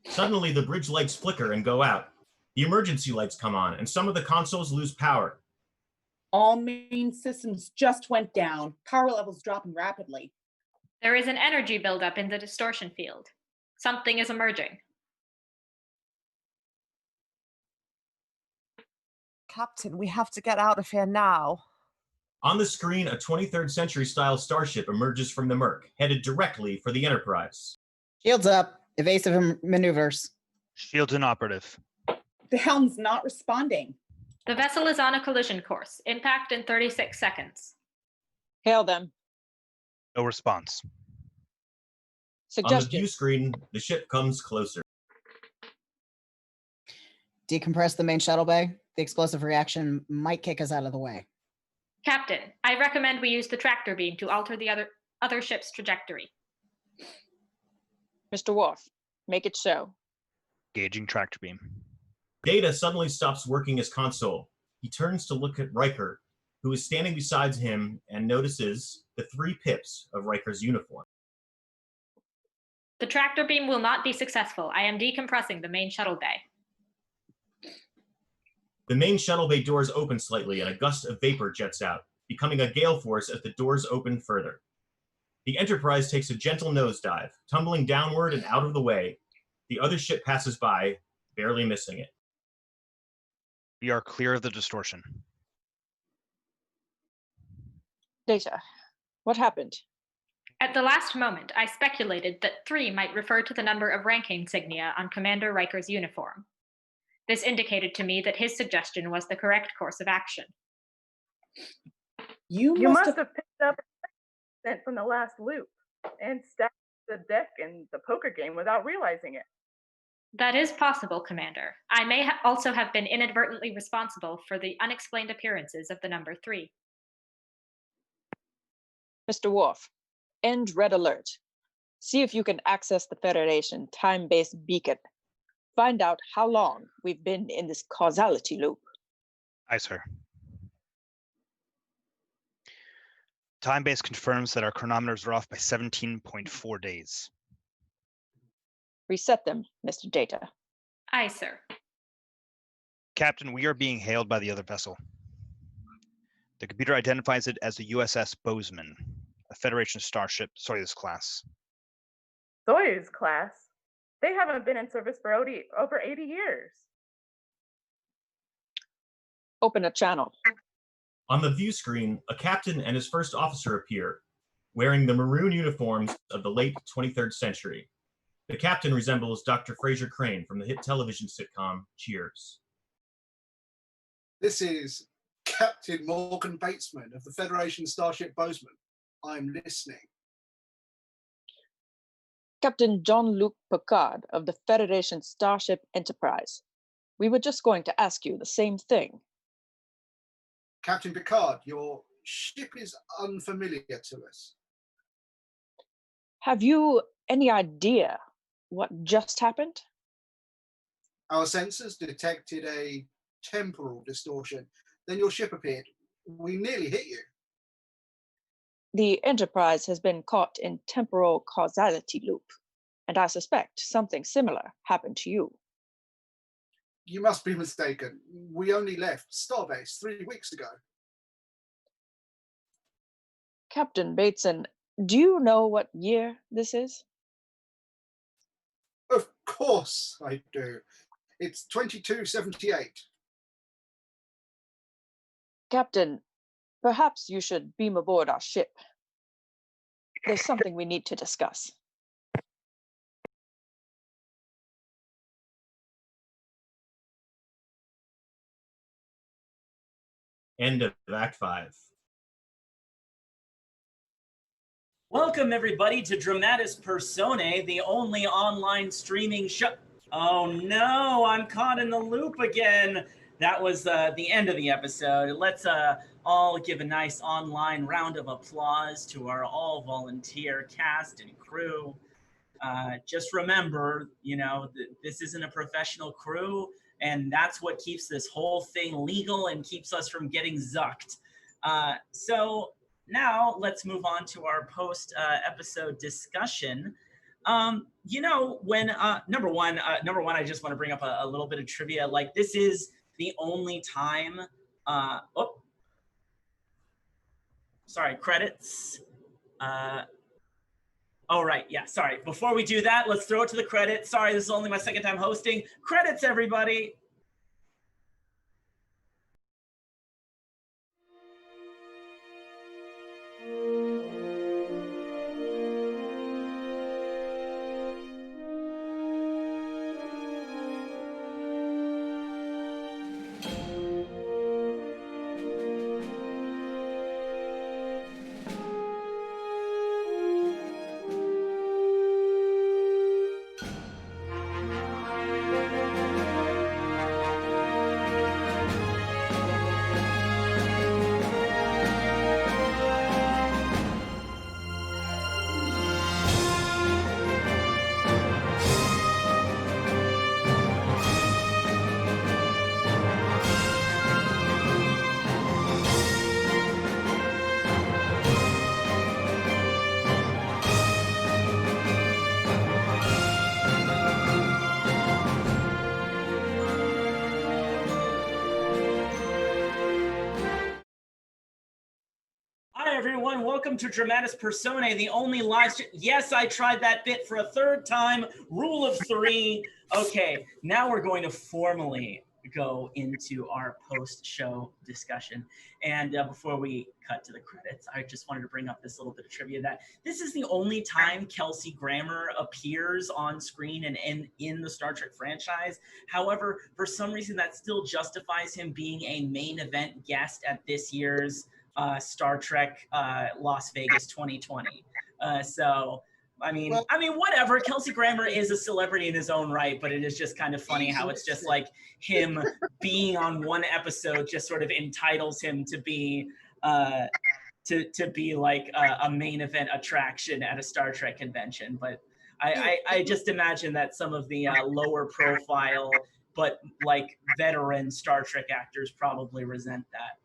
Suddenly, the bridge lights flicker and go out. The emergency lights come on, and some of the consoles lose power. All main systems just went down. Power levels dropping rapidly. There is an energy buildup in the distortion field. Something is emerging. Captain, we have to get out of here now. On the screen, a 23rd century style starship emerges from the murk, headed directly for the Enterprise. Shields up. Evasive maneuvers. Shields inoperative. The helm's not responding. The vessel is on a collision course. Impact in 36 seconds. Hail them. No response. On the Suggestion. view screen, the ship comes closer. Decompress the main shuttle bay. The explosive reaction might kick us out of the way. Captain, I recommend we use the tractor beam to alter the other ship's trajectory. Mr. Worf, make it so. Gauging tractor beam. Data suddenly stops working his console. He turns to look at Riker, who is standing beside him, and notices the 3 pips of Riker's uniform. The tractor beam will not be successful. I am decompressing the main shuttle bay. The main shuttle bay doors open slightly and a gust of vapor jets out, becoming a gale force as the doors open further. The Enterprise takes a gentle nosedive, tumbling downward and out of the way. The other ship passes by, barely missing it. We are clear of the distortion. Data, what happened? At the last moment, I speculated that 3 might refer to the number of rank insignia on Commander Riker's uniform. This indicated to me that his suggestion was the correct course of action. You You must must have have picked up sent from the last loop and stacked the deck in the poker game without realizing it. That is possible, Commander. I may also have been inadvertently responsible for the unexplained appearances of the number 3. Mr. Worf, end red alert. See if you can access the Federation time-based beacon. Find out how long we've been in this causality loop. Aye, sir. Time-base confirms that our chronometers are off by 17.4 days. Reset them, Mr. Data. Aye, sir. Captain, we are being hailed by the other vessel. The computer identifies it as the USS Bozeman, a Federation starship, Soyuz class. Soyuz class? They haven't been in service for over 80 years. Open a channel. On the view screen, a captain and his first officer appear, wearing the maroon uniforms of the late 23rd century. The captain resembles Dr. Fraser Crane from the hit television sitcom Cheers. This is Captain Morgan Batesman of the Federation Starship Bozeman. I'm listening. Captain Jean-Luc Picard of the Federation Starship Enterprise. We were just going to ask you the same thing. Captain Picard, your ship is unfamiliar to us. Have you any idea what just happened? Our sensors detected a temporal distortion. Then your ship appeared. We nearly hit you. The Enterprise has been caught in temporal causality loop, and I suspect something similar happened to you. You must be mistaken. We only left Starbase 3 weeks ago. Captain Bateson, do you know what year this is? Of course I do. It's 2278. Captain, perhaps you should beam aboard our ship. There's something we need to discuss. End of Act 5. Welcome, everybody, to Dramatis Personae, the only online streaming show. Oh, no, I'm caught in the loop again. That was the end of the episode. Let's all give a nice online round of applause to our all-volunteer cast and crew. Just remember, this isn't a professional crew, and that's what keeps this whole thing legal and keeps us from getting zucked. So now let's move on to our post-episode discussion. When number one, I just want to bring up a little bit of trivia. Like, this is the only time. Credits. Oh, right. Yeah, sorry. Before we do that, let's throw it to the credits. Sorry, this is only my second time hosting. Credits, everybody. Hi, everyone. Welcome to Dramatis Personae, the only live stream. Yes, I tried that bit for a third time. Rule of 3. Okay, now we're going to formally go into our post-show discussion. And before we cut to the credits, I just wanted to bring up this little bit of trivia that this is the only time Kelsey Grammer appears on screen and in the Star Trek franchise. However, for some reason, that still justifies him being a main event guest at this year's Star Trek Las Vegas 2020. So I mean, whatever. Kelsey Grammer is a celebrity in his own right, but it is just kind of funny how it's just like him being on one episode just sort of entitles him to be to be like a main event attraction at a Star Trek convention. But I just imagine that some of the lower profile but like veteran Star Trek actors probably resent that.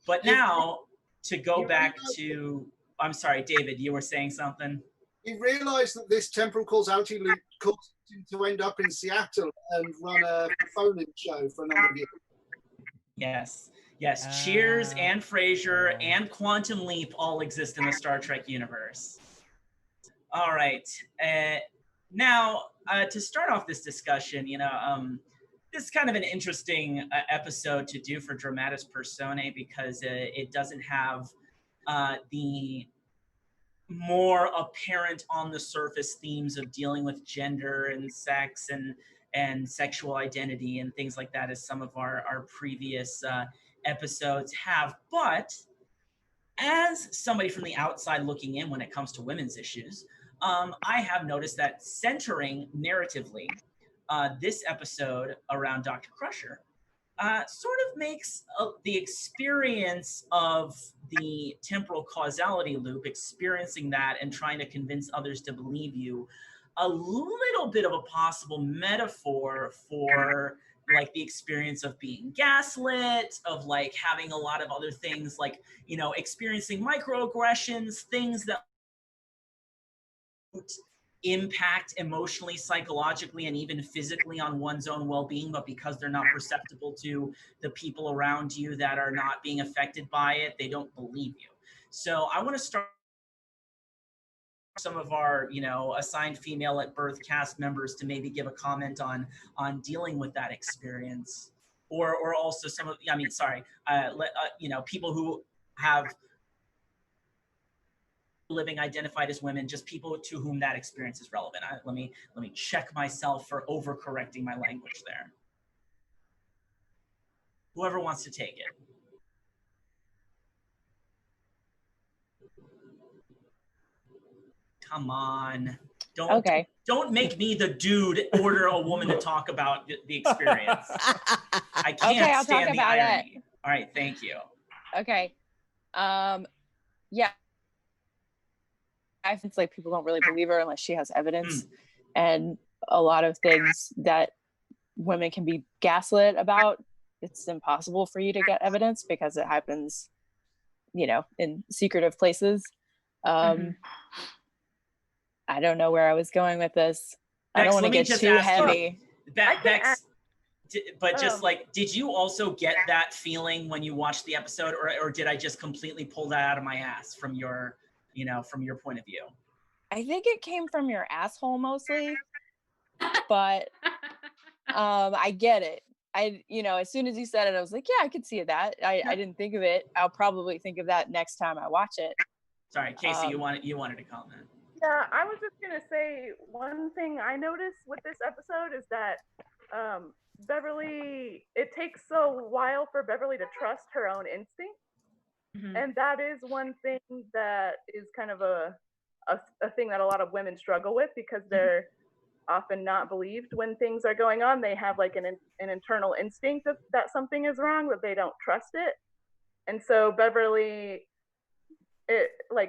But now to go back to, I'm sorry, David, you were saying something? You realise that this temporal causality loop caused him to end up in Seattle and run a phone-in show for a number of years. Yes. Cheers and Frasier and Quantum Leap all exist in the Star Trek universe. All right. Now, to start off this discussion, this is kind of an interesting episode to do for Dramatis Personae because it doesn't have the more apparent on the surface themes of dealing with gender and sex and sexual identity and things like that as some of our previous episodes have. But as somebody from the outside looking in when it comes to women's issues, I have noticed that centering narratively this episode around Dr. Crusher sort of makes the experience of the temporal causality loop, experiencing that and trying to convince others to believe you, a little bit of a possible metaphor for like the experience of being gaslit, of like having a lot of other things like, experiencing microaggressions, things that impact emotionally, psychologically, and even physically on one's own well-being, but because they're not perceptible to the people around you that are not being affected by it, they don't believe you. So I want to start some of our, assigned female at birth cast members to maybe give a comment on dealing with that experience, or also some of, people who have living identified as women, just people to whom that experience is relevant. Let me check myself for overcorrecting my language there. Whoever wants to take it. Come on. Don't make me the dude order a woman to talk about the experience. I can't stand the irony. All right, thank you. Okay. Yeah. I think like people don't really believe her unless she has evidence. And a lot of things that women can be gaslit about, it's impossible for you to get evidence because it happens, in secretive places. I don't know where I was going with this. I don't want to get too heavy. Bex, but just did you also get that feeling when you watched the episode, or did I just completely pull that out of my ass from your point of view? I think it came from your asshole mostly, but I get it. As soon as you said it, I was like, yeah, I could see that. I didn't think of it. I'll probably think of that next time I watch it. Sorry, Casey, you wanted to comment. Yeah, I was just gonna say one thing I noticed with this episode is that Beverly, it takes a while for Beverly to trust her own instinct. And that is one thing that is kind of a thing that a lot of women struggle with because they're often not believed when things are going on. They have like an internal instinct that something is wrong, but they don't trust it. And so Beverly,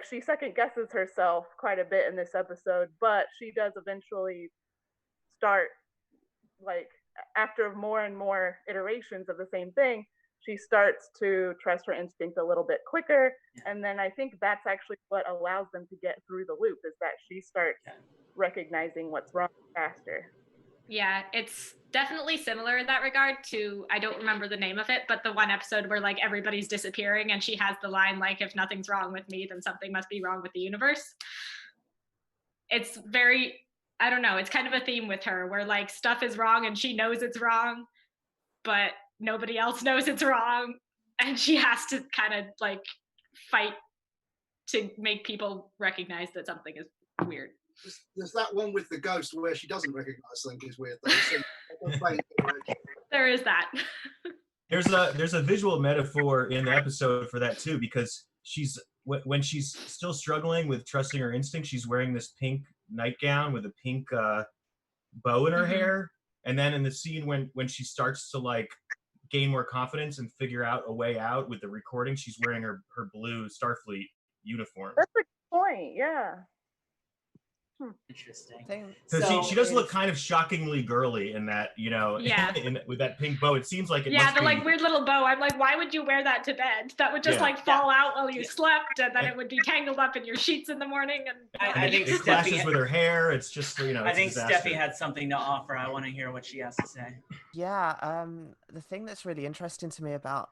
she second guesses herself quite a bit in this episode, but she does eventually start, after more and more iterations of the same thing, she starts to trust her instinct a little bit quicker. And then I think that's actually what allows them to get through the loop, is that she starts recognizing what's wrong faster. Yeah, it's definitely similar in that regard to, I don't remember the name of it, but the one episode where like everybody's disappearing and she has the line like, if nothing's wrong with me, then something must be wrong with the universe. It's very, I don't know, it's kind of a theme with her where like stuff is wrong and she knows it's wrong, but nobody else knows it's wrong. And she has to kind of like fight to make people recognize that something is weird. There's that one with the ghost where she doesn't recognize something is weird though. So, there is that. There's a visual metaphor in the episode for that too, because when she's still struggling with trusting her instinct, she's wearing this pink nightgown with a pink bow in her hair, and then in the scene when she starts to like gain more confidence and figure out a way out with the recording, she's wearing her blue Starfleet uniform. That's a good point. Yeah. Interesting. So she does look kind of shockingly girly in that, Yeah. with that pink bow. It seems like it yeah, must the be, like weird little bow. I'm like, why would you wear that to bed? That would just fall out while you slept, and then it would be tangled up in your sheets in the morning. And I think it clashes with her hair. It's just, I think Steffi had something to offer. I want to hear what she has to say. Yeah, the thing that's really interesting to me about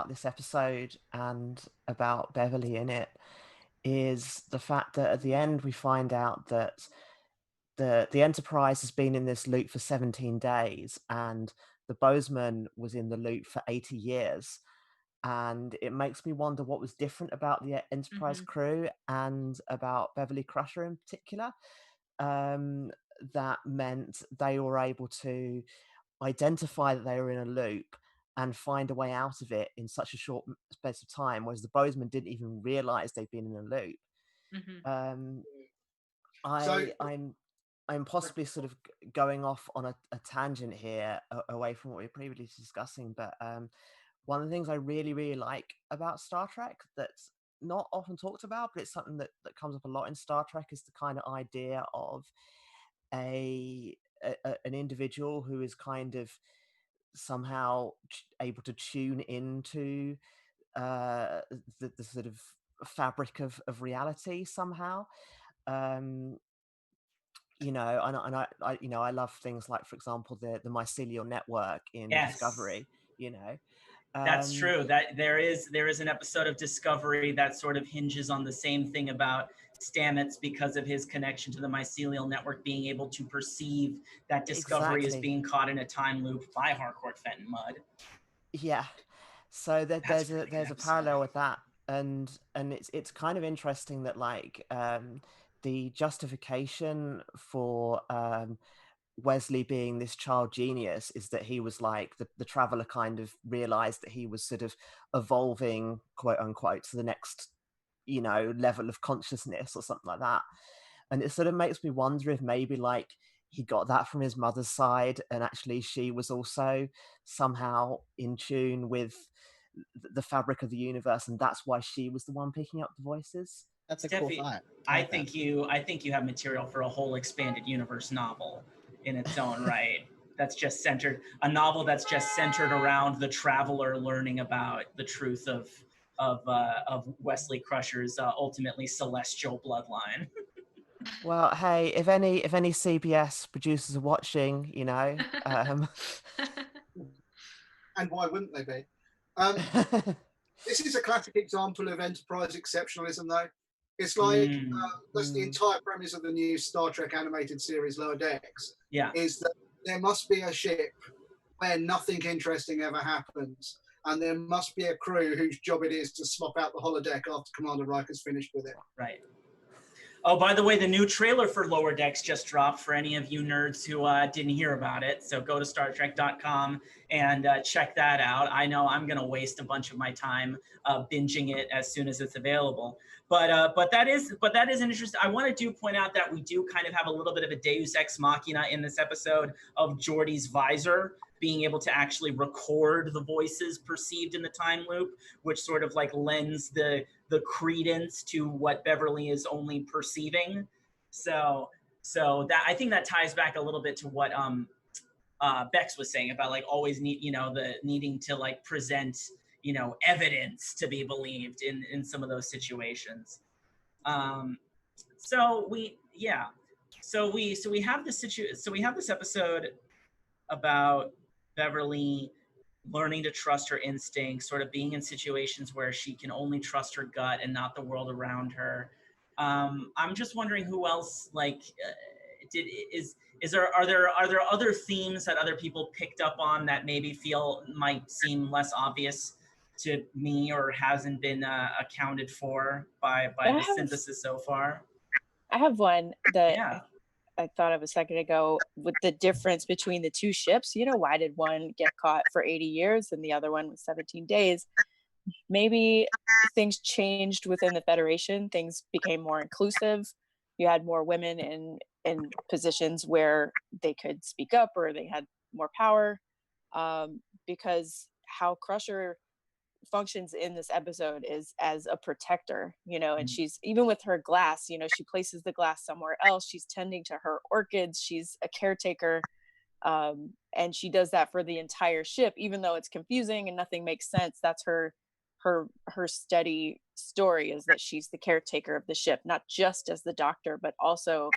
this episode and about Beverly in it is the fact that at the end we find out that the Enterprise has been in this loop for 17 days and the Bozeman was in the loop for 80 years. And it makes me wonder what was different about the Enterprise crew and about Beverly Crusher in particular. That meant they were able to identify that they were in a loop and find a way out of it in such a short space of time, whereas the Bozeman didn't even realize they'd been in a loop. I'm possibly sort of going off on a tangent here away from what we were previously discussing, but one of the things I really, really like about Star Trek that's not often talked about, but it's something that comes up a lot in Star Trek, is the kind of idea of an individual who is kind of somehow able to tune into the sort of fabric of reality somehow. And I love things like, for example, the mycelial network in Discovery. That's true. That there is an episode of Discovery that sort of hinges on the same thing about Stamets, because of his connection to the mycelial network, being able to perceive that Discovery is being caught in a time loop by Harcourt Fenton Mudd. Yeah, so there's a parallel with that, and it's kind of interesting that like the justification for Wesley being this child genius is that he was like the traveler kind of realized that he was sort of evolving, quote unquote, to the next level of consciousness or something like that. And it sort of makes me wonder if maybe like he got that from his mother's side, and actually she was also somehow in tune with the fabric of the universe, and that's why she was the one picking up the voices. That's a cool thought. I think you have material for a whole expanded universe novel in its own right. That's just centered, a novel that's just centered around the traveler learning about the truth of Wesley Crusher's ultimately celestial bloodline. Well, hey, if any CBS producers are watching, and why wouldn't they be? This is a classic example of Enterprise exceptionalism, though. It's like that's the entire premise of the new Star Trek animated series Lower Decks. Yeah, is that there must be a ship where nothing interesting ever happens, and there must be a crew whose job it is to swap out the holodeck after Commander Riker's finished with it. Right. Oh, by the way, the new trailer for Lower Decks just dropped for any of you nerds who didn't hear about it. So go to StarTrek.com and check that out. I know I'm going to waste a bunch of my time binging it as soon as it's available. But that is an interesting. I want to point out that we do kind of have a little bit of a Deus Ex Machina in this episode of Geordi's visor being able to actually record the voices perceived in the time loop, which sort of like lends the credence to what Beverly is only perceiving. So that, I think that ties back a little bit to what Bex was saying about like always needing to like present evidence to be believed in some of those situations. So So we have this episode about Beverly learning to trust her instincts, sort of being in situations where she can only trust her gut and not the world around her. I'm just wondering who else are there other themes that other people picked up on that maybe might seem less obvious to me or hasn't been accounted for by the synthesis so far? I have one that Yeah. I thought of a second ago with the difference between the two ships. Why did one get caught for 80 years and the other one was 17 days? Maybe things changed within the Federation. Things became more inclusive. You had more women in positions where they could speak up or they had more power, because how Crusher functions in this episode is as a protector, and she's, even with her glass, she places the glass somewhere else. She's tending to her orchids. She's a caretaker. And she does that for the entire ship, even though it's confusing and nothing makes sense. That's her steady story, is that she's the caretaker of the ship, not just as the doctor, but also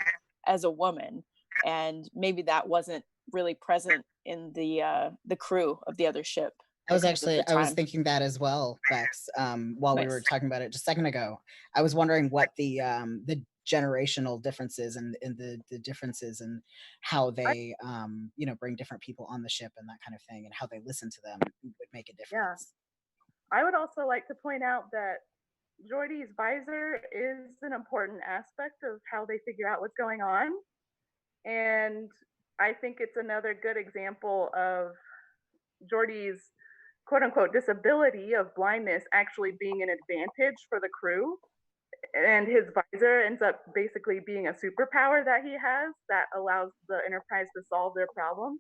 as a woman. And maybe that wasn't really present in the crew of the other ship. I was thinking that as well, Bex. While we were talking about it just a second ago, I was wondering what the generational differences and the differences in how they bring different people on the ship and that kind of thing, and how they listen to them would make a difference. I would also like to point out that Geordi's visor is an important aspect of how they figure out what's going on. And I think it's another good example of Geordi's quote unquote disability of blindness actually being an advantage for the crew. And his visor ends up basically being a superpower that he has that allows the Enterprise to solve their problem.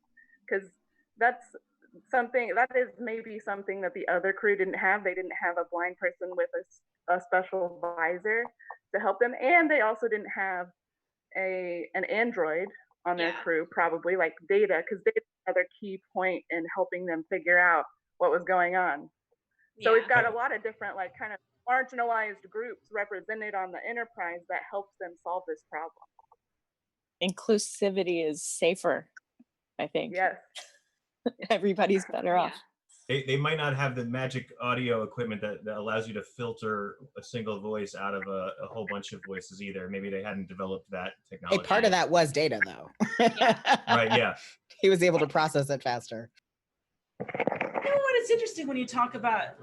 Because that is maybe something that the other crew didn't have. They didn't have a blind person with a special visor to help them. And they also didn't have an android on their crew, probably like Data, because Data is another key point in helping them figure out what was going on. So we've got a lot of different kind of marginalized groups represented on the Enterprise that helps them solve this problem. Inclusivity is safer, I think. Yes. Everybody's better off. They might not have the magic audio equipment that allows you to filter a single voice out of a whole bunch of voices either. Maybe they hadn't developed that technology. Hey, part of that was Data, though. Right, yeah. He was able to process it faster. You know what? It's interesting when you talk about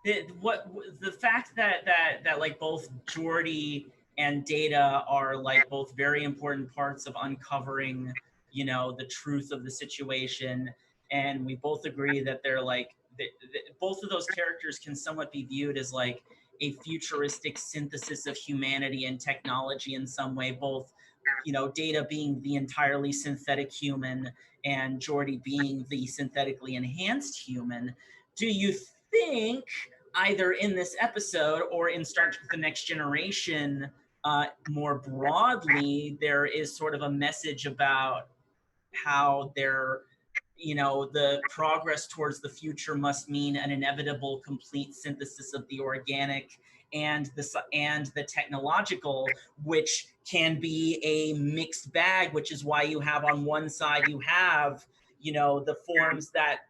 the fact that like both Geordi and Data are like both very important parts of uncovering, the truth of the situation, and we both agree that they're like both of those characters can somewhat be viewed as like a futuristic synthesis of humanity and technology in some way, both Data being the entirely synthetic human and Geordi being the synthetically enhanced human. Do you think either in this episode or in Star Trek: The Next Generation more broadly, there is sort of a message about how the progress towards the future must mean an inevitable complete synthesis of the organic and the technological, which can be a mixed bag, which is why you have on one side you have the forms that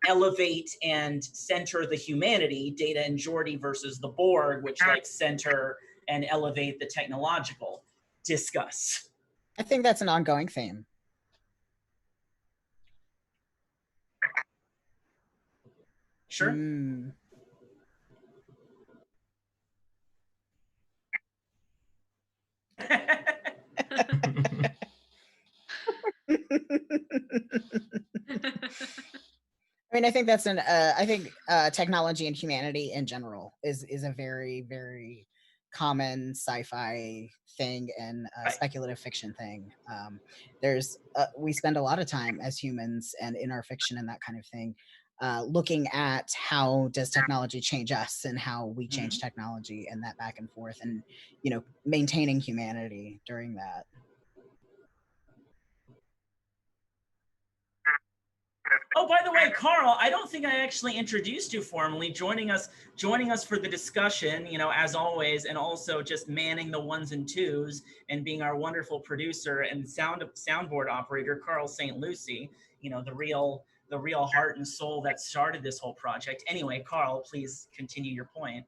elevate and center the humanity, Data and Geordi, versus the Borg, which like center and elevate the technological. Discuss. I think that's an ongoing theme. Sure. I mean, I think that's I think technology and humanity in general is a very, very common sci-fi thing and speculative fiction thing. We spend a lot of time as humans and in our fiction and that kind of thing, looking at how does technology change us and how we change technology and that back and forth, and maintaining humanity during that. Oh, by the way, Carl, I don't think I actually introduced you formally, joining us for the discussion, you know, as always, and also just manning the ones and twos and being our wonderful producer and soundboard operator, Carl St. Lucie, you know, the real heart and soul that started this whole project. Anyway, Carl, please continue your point.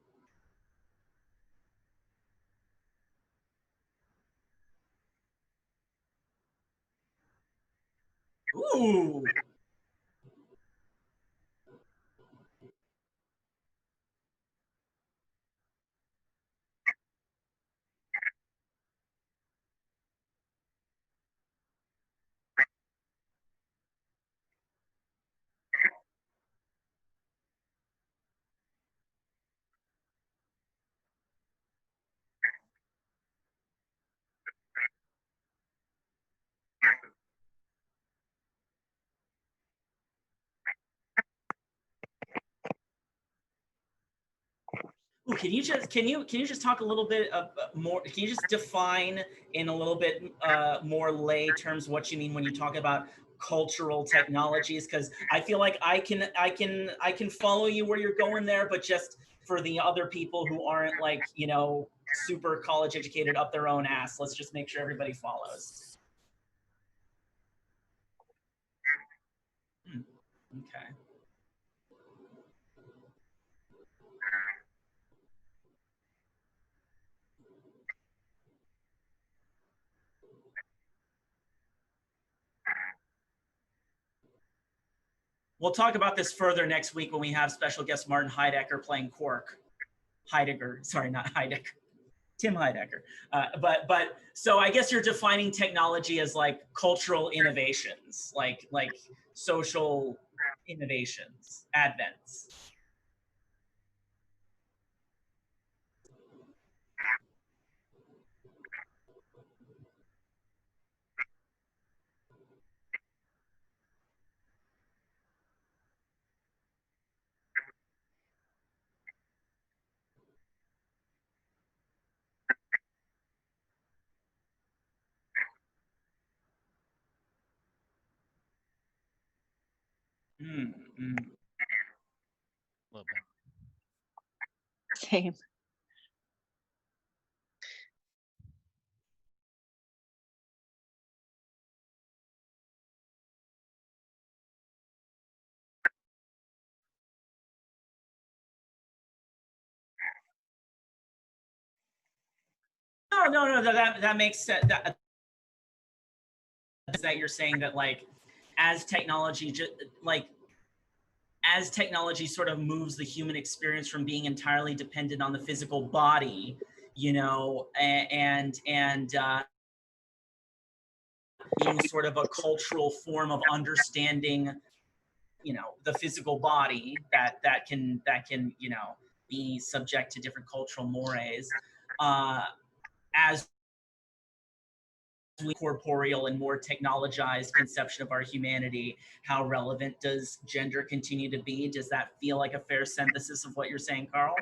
Ooh. Ooh, can you just talk a little bit more? Can you just define in a little bit more lay terms what you mean when you talk about cultural technologies? Because I feel like I can follow you where you're going there, but just for the other people who aren't like, you know, super college educated up their own ass, let's just make sure everybody follows. Okay. We'll talk about this further next week when we have special guest Martin Heidecker playing Quark. Heidegger, sorry, not Heidecker. Tim Heidecker. But so I guess you're defining technology as like cultural innovations, like social innovations, advents. Mm, mm. A little bit. Same. No, that makes sense. That you're saying that like as technology as technology sort of moves the human experience from being entirely dependent on the physical body, you know, and being sort of a cultural form of understanding, you know, the physical body that can you know be subject to different cultural mores, as corporeal and more technologized conception of our humanity, how relevant does gender continue to be? Does that feel like a fair synthesis of what you're saying, Carl?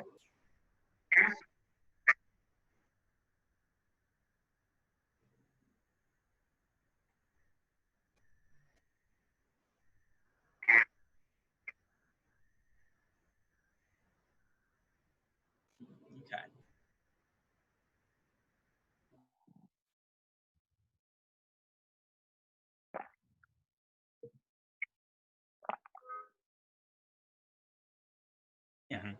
Okay. Yeah. Mm-hmm.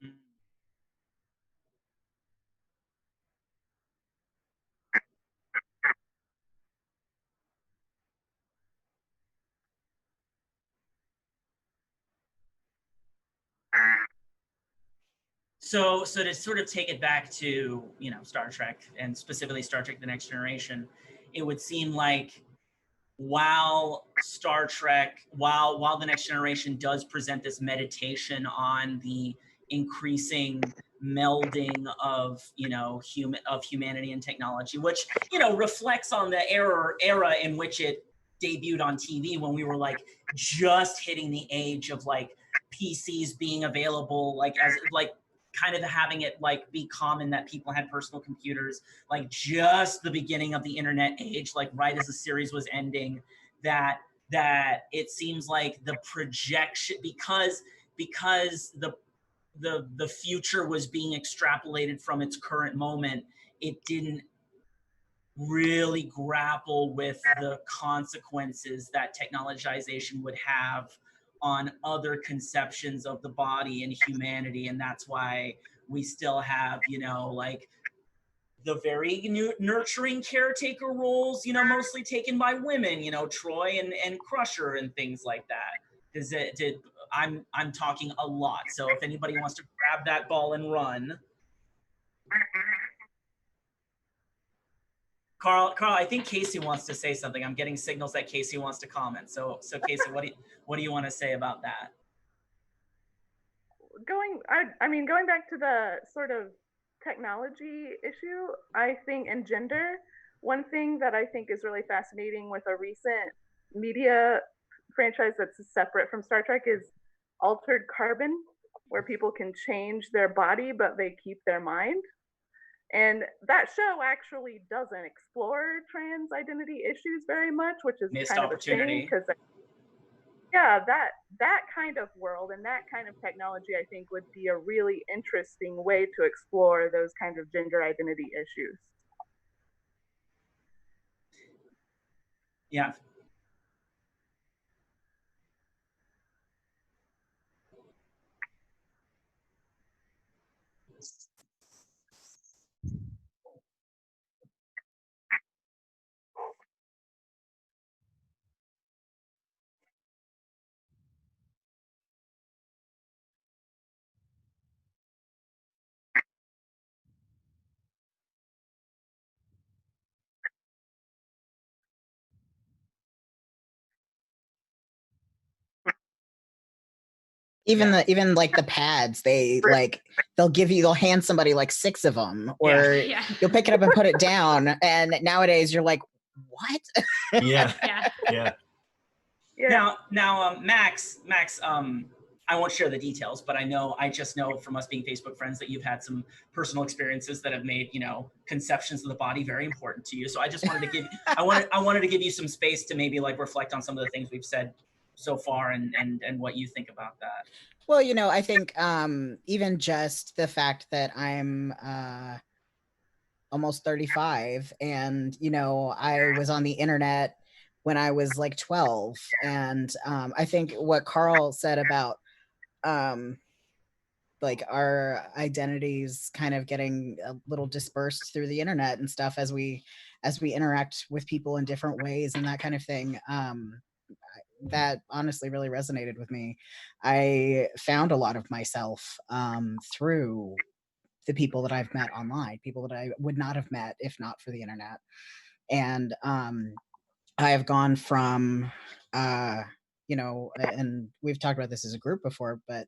Mm. So to sort of take it back to, you know, Star Trek and specifically Star Trek: The Next Generation, it would seem like while Star Trek, while The Next Generation does present this meditation on the increasing melding of, you know, humanity and technology, which, you know, reflects on the era in which it debuted on TV, when we were like just hitting the age of like PCs being available, like as like kind of having it like be common that people had personal computers, like just the beginning of the internet age, like right as the series was ending, that it seems like the projection, because the future was being extrapolated from its current moment, it didn't really grapple with the consequences that technologization would have on other conceptions of the body and humanity. And that's why we still have, you know, like the very nurturing caretaker roles, you know, mostly taken by women, you know, Troy and Crusher and things like that. I'm talking a lot. So if anybody wants to grab that ball and run. Carl, I think Casey wants to say something. I'm getting signals that Casey wants to comment. So Casey, what do you want to say about that? Going back to the sort of technology issue, I think, and gender, one thing that I think is really fascinating with a recent media franchise that's separate from Star Trek is Altered Carbon, where people can change their body, but they keep their mind. And that show actually doesn't explore trans identity issues very much, which is Missed kind of a opportunity. shame, because yeah, that kind of world and that kind of technology, I think, would be a really interesting way to explore those kinds of gender identity issues. Yeah. Even like the pads, they'll hand somebody like 6 of them, or you'll pick it up and put it down, and nowadays you're like, what? Yeah. Now, Max, I won't share the details, but I just know from us being Facebook friends that you've had some personal experiences that have made, you know, conceptions of the body very important to you. So I just wanted to give, I wanted to give you some space to maybe like reflect on some of the things we've said so far and what you think about that. Well, you know, I think even just the fact that I'm almost 35, and, you know, I was on the internet when I was like 12. And I think what Carl said about like our identities kind of getting a little dispersed through the internet and stuff as we interact with people in different ways and that kind of thing, that honestly really resonated with me. I found a lot of myself through the people that I've met online, people that I would not have met if not for the internet. And I have gone from, you know, and we've talked about this as a group before, but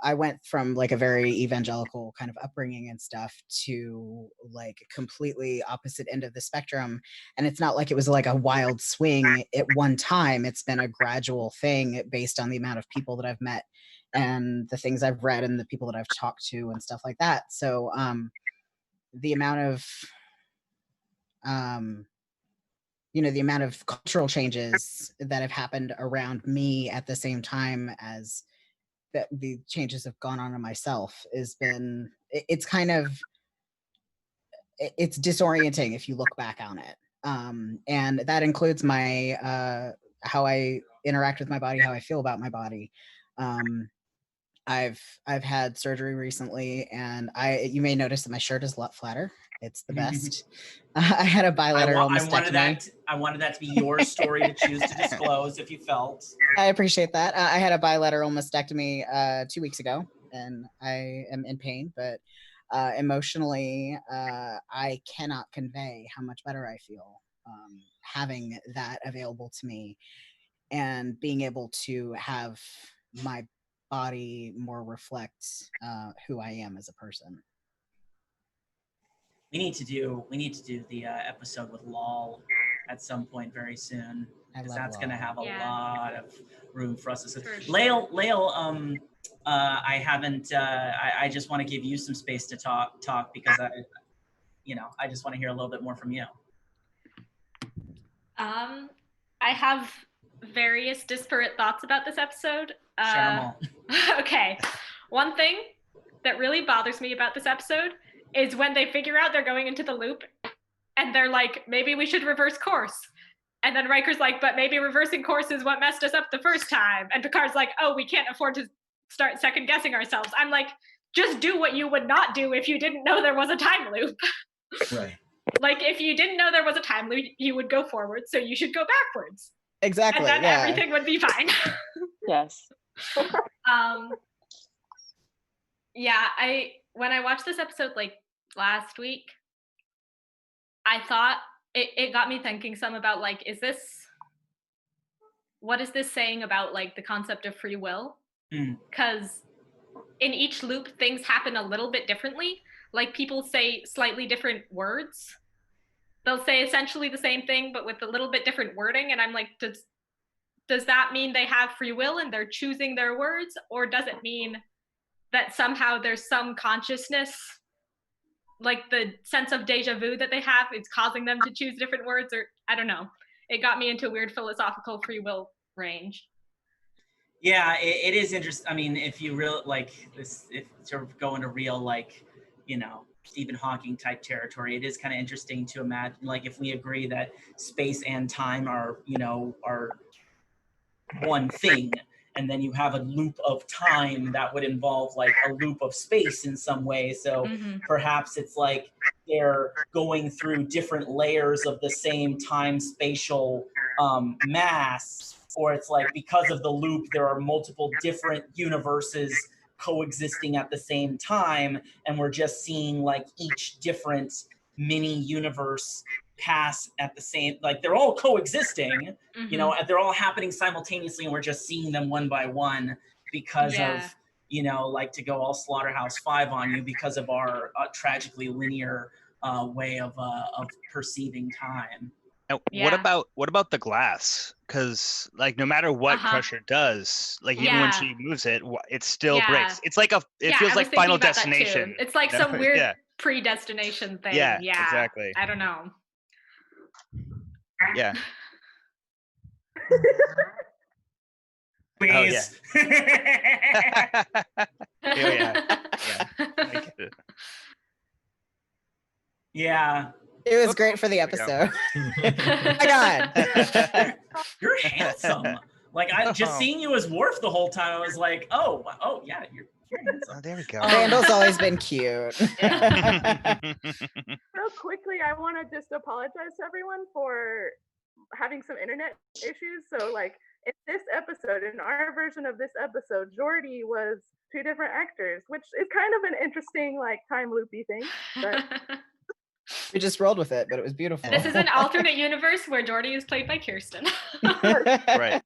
I went from like a very evangelical kind of upbringing and stuff to like completely opposite end of the spectrum. And it's not like it was like a wild swing at one time. It's been a gradual thing based on the amount of people that I've met and the things I've read and the people that I've talked to and stuff like that. So the amount of you know, the amount of cultural changes that have happened around me at the same time as that the changes have gone on in myself has been, it's kind of, it's disorienting if you look back on it. And that includes my how I interact with my body, how I feel about my body. I've had surgery recently, and you may notice that my shirt is a lot flatter. It's the best. I had a bilateral mastectomy. I wanted that to be your story to choose to disclose if you felt. I appreciate that. I had a bilateral mastectomy 2 weeks ago, and I am in pain, but emotionally, I cannot convey how much better I feel having that available to me and being able to have my body more reflect who I am as a person. We need to do the episode with Lol at some point very soon. because that's going to have a Yeah. lot of room for us to sit. For sure. Lael, I haven't. I just want to give you some space to talk because I just want to hear a little bit more from you. I have various disparate thoughts about this episode. Share 'em all. Okay. One thing that really bothers me about this episode is when they figure out they're going into the loop and they're like, maybe we should reverse course. And then Riker's like, but maybe reversing course is what messed us up the first time. And Picard's like, oh, we can't afford to start second guessing ourselves. I'm like, just do what you would not do if you didn't know there was a time loop. Right. Like, if you didn't know there was a time loop, you would go forward, so you should go backwards. Exactly. And then yeah. everything would be fine. Yes. Yeah, when I watched this episode like last week, I thought it got me thinking some about like, what is this saying about like the concept of free will? Because in each loop, things happen a little bit differently. Like, people say slightly different words. They'll say essentially the same thing, but with a little bit different wording. And I'm like, does that mean they have free will and they're choosing their words? Or does it mean that somehow there's some consciousness, like the sense of deja vu that they have, it's causing them to choose different words? Or I don't know. It got me into weird philosophical free will range. Yeah, it is interesting. I mean, if you really like this, if sort of go into real, like, Stephen Hawking type territory, it is kind of interesting to imagine, like, if we agree that space and time are one thing, and then you have a loop of time that would involve like a loop of space in some way. So perhaps it's like they're going through different layers of the same time spatial mass, or it's like because of the loop, there are multiple different universes coexisting at the same time, and we're just seeing like each different mini universe pass at the same, like they're all coexisting, and they're all happening simultaneously, and we're just seeing them one by one because of, like, to go all Slaughterhouse-5 on you, because of our tragically linear way of perceiving time. Now, what about the glass? Because like no matter what Crusher does, like even when she moves it, it still breaks. It's like it feels like Final Destination. It's like some weird predestination thing. Yeah, Yeah, exactly. I don't know. Yeah. Please. Oh, yeah. Yeah. I get it. Yeah. It was great for the episode. Oh my God. You're handsome. Like, I just seeing you as Worf the whole time, I was like, oh yeah, you're handsome. Oh, there we go. Randall's always been cute. Real quickly, I want to just apologize to everyone for having some internet issues. So, like, in this episode, in our version of this episode, Geordi was two different actors, which is kind of an interesting, like, time loopy thing. But we just rolled with it, but it was beautiful. This is an alternate universe where Geordi is played by Kirsten. Right.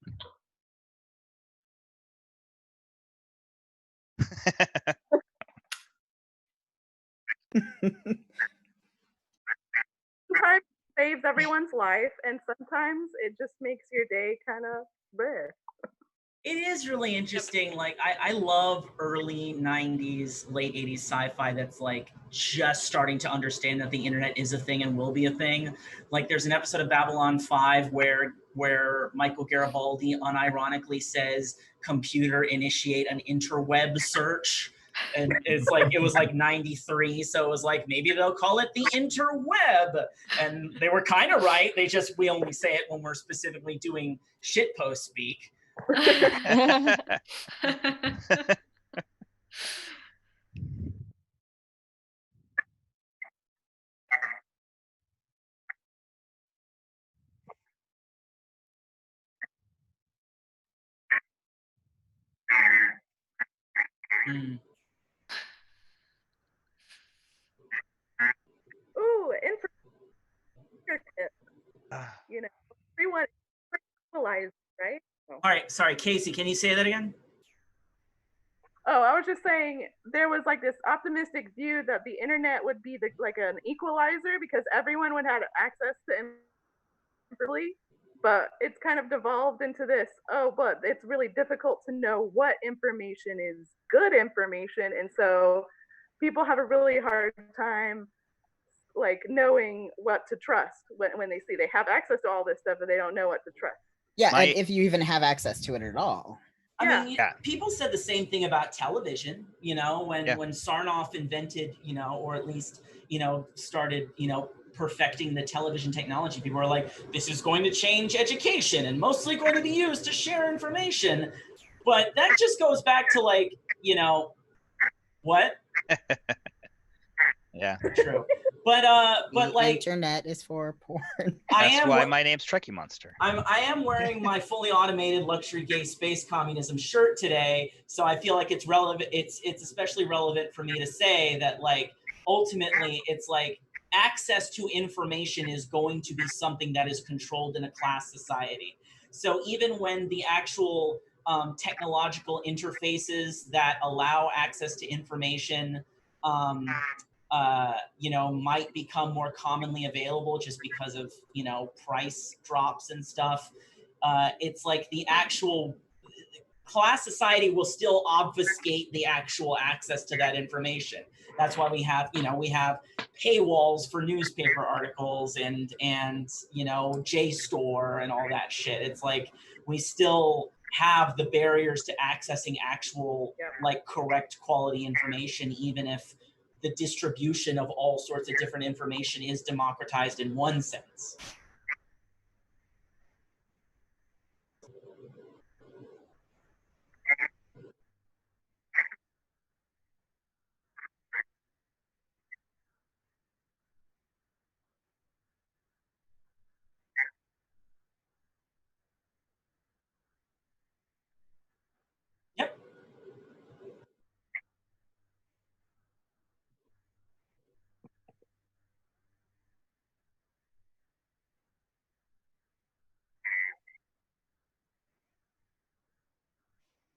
sometimes it saves everyone's life, and sometimes it just makes your day kind of bleh. It is really interesting. Like, I love early 90s, late 80s sci-fi that's like just starting to understand that the internet is a thing and will be a thing. Like, there's an episode of Babylon 5 where Michael Garibaldi unironically says, "Computer, initiate an interweb search." And it's like, it was like 93, so it was like, maybe they'll call it the interweb. And they were kind of right. We only say it when we're specifically doing shitpost speak. Ooh, everyone equalized, right? All right, sorry, Casey, can you say that again? Oh, I was just saying there was like this optimistic view that the internet would be like an equalizer because everyone would have access to information. But it's kind of devolved into this, oh, but it's really difficult to know what information is good information. And so people have a really hard time like knowing what to trust when they see they have access to all this stuff, but they don't know what to trust. Yeah, and if you even have access to it at all. I mean, people said the same thing about television, you know, when Sarnoff invented, you know, or at least, you know, started, you know, perfecting the television technology. People were like, this is going to change education and mostly going to be used to share information. But that just goes back to like, you know, what? Yeah. True. But the like internet is for porn. That's why my name's Trekkie Monster. I am wearing my fully automated luxury gay space communism shirt today, so I feel like it's relevant. It's especially relevant for me to say that like ultimately it's like access to information is going to be something that is controlled in a class society. So even when the actual technological interfaces that allow access to information you know, might become more commonly available just because of, you know, price drops and stuff. It's like the actual class society will still obfuscate the actual access to that information. That's why we have, you know, we have paywalls for newspaper articles and you know, JSTOR and all that shit. It's like we still have the barriers to accessing actual like correct quality information, even if the distribution of all sorts of different information is democratized in one sense.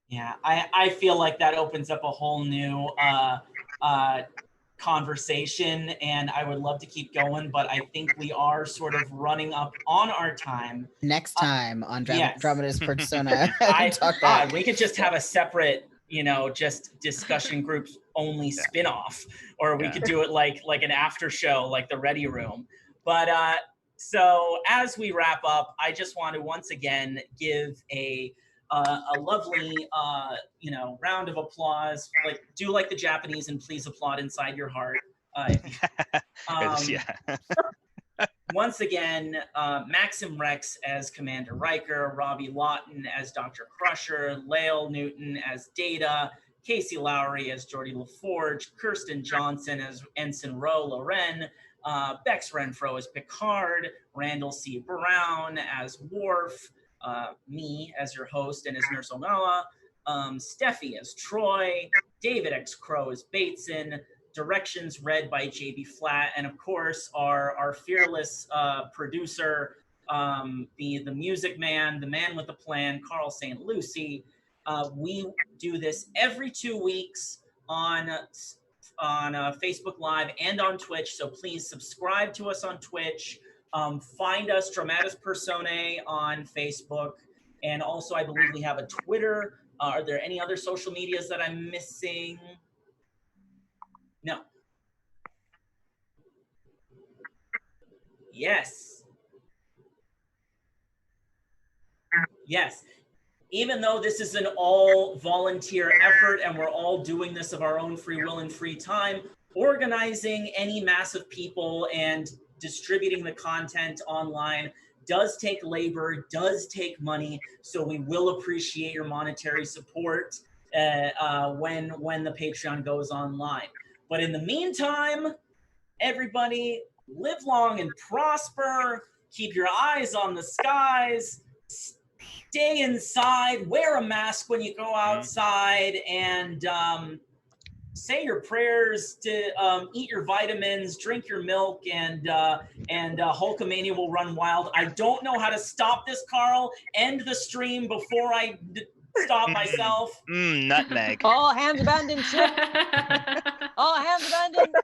Yeah, I feel like that opens up a whole new conversation, and I would love to keep going, but I think we are sort of running up on our time. Next time on yes. Dramatis Personae, we could just have a separate, you know, just discussion groups only spin-off, or we could do it like an after show, like the Ready Room. But so as we wrap up, I just want to once again give a lovely, you know, round of applause. Like, do like the Japanese and please applaud inside your heart. Once again, Maxim Rex as Commander Riker, Robbie Lawton as Dr. Crusher, Lael Newton as Data, Casey Lowry as Geordi LaForge, Kirsten Johnson as Ensign Ro Loren, Bex Renfro as Picard, Randall C. Brown as Worf, me as your host and as Nurse Ogawa, Steffi as Troy, David X. Crow as Bateson, directions read by JB Flatt, and of course our fearless producer, the music man, the man with the plan, Carl St. Lucie. We do this every 2 weeks on Facebook Live and on Twitch, so please subscribe to us on Twitch. Find us, Dramatis Personae, on Facebook. And also, I believe we have a Twitter. Are there any other social medias that I'm missing? No. Yes. Yes. Even though this is an all volunteer effort and we're all doing this of our own free will and free time, organizing any mass of people and distributing the content online does take labor, does take money, so we will appreciate your monetary support when the Patreon goes online. But in the meantime, everybody live long and prosper, keep your eyes on the skies, stay inside, wear a mask when you go outside, and say your prayers, to eat your vitamins, drink your milk, and Hulkamania will run wild. I don't know how to stop this, Carl. End the stream before I stop myself. Nutmeg. All hands abandoned ship. All hands abandoned.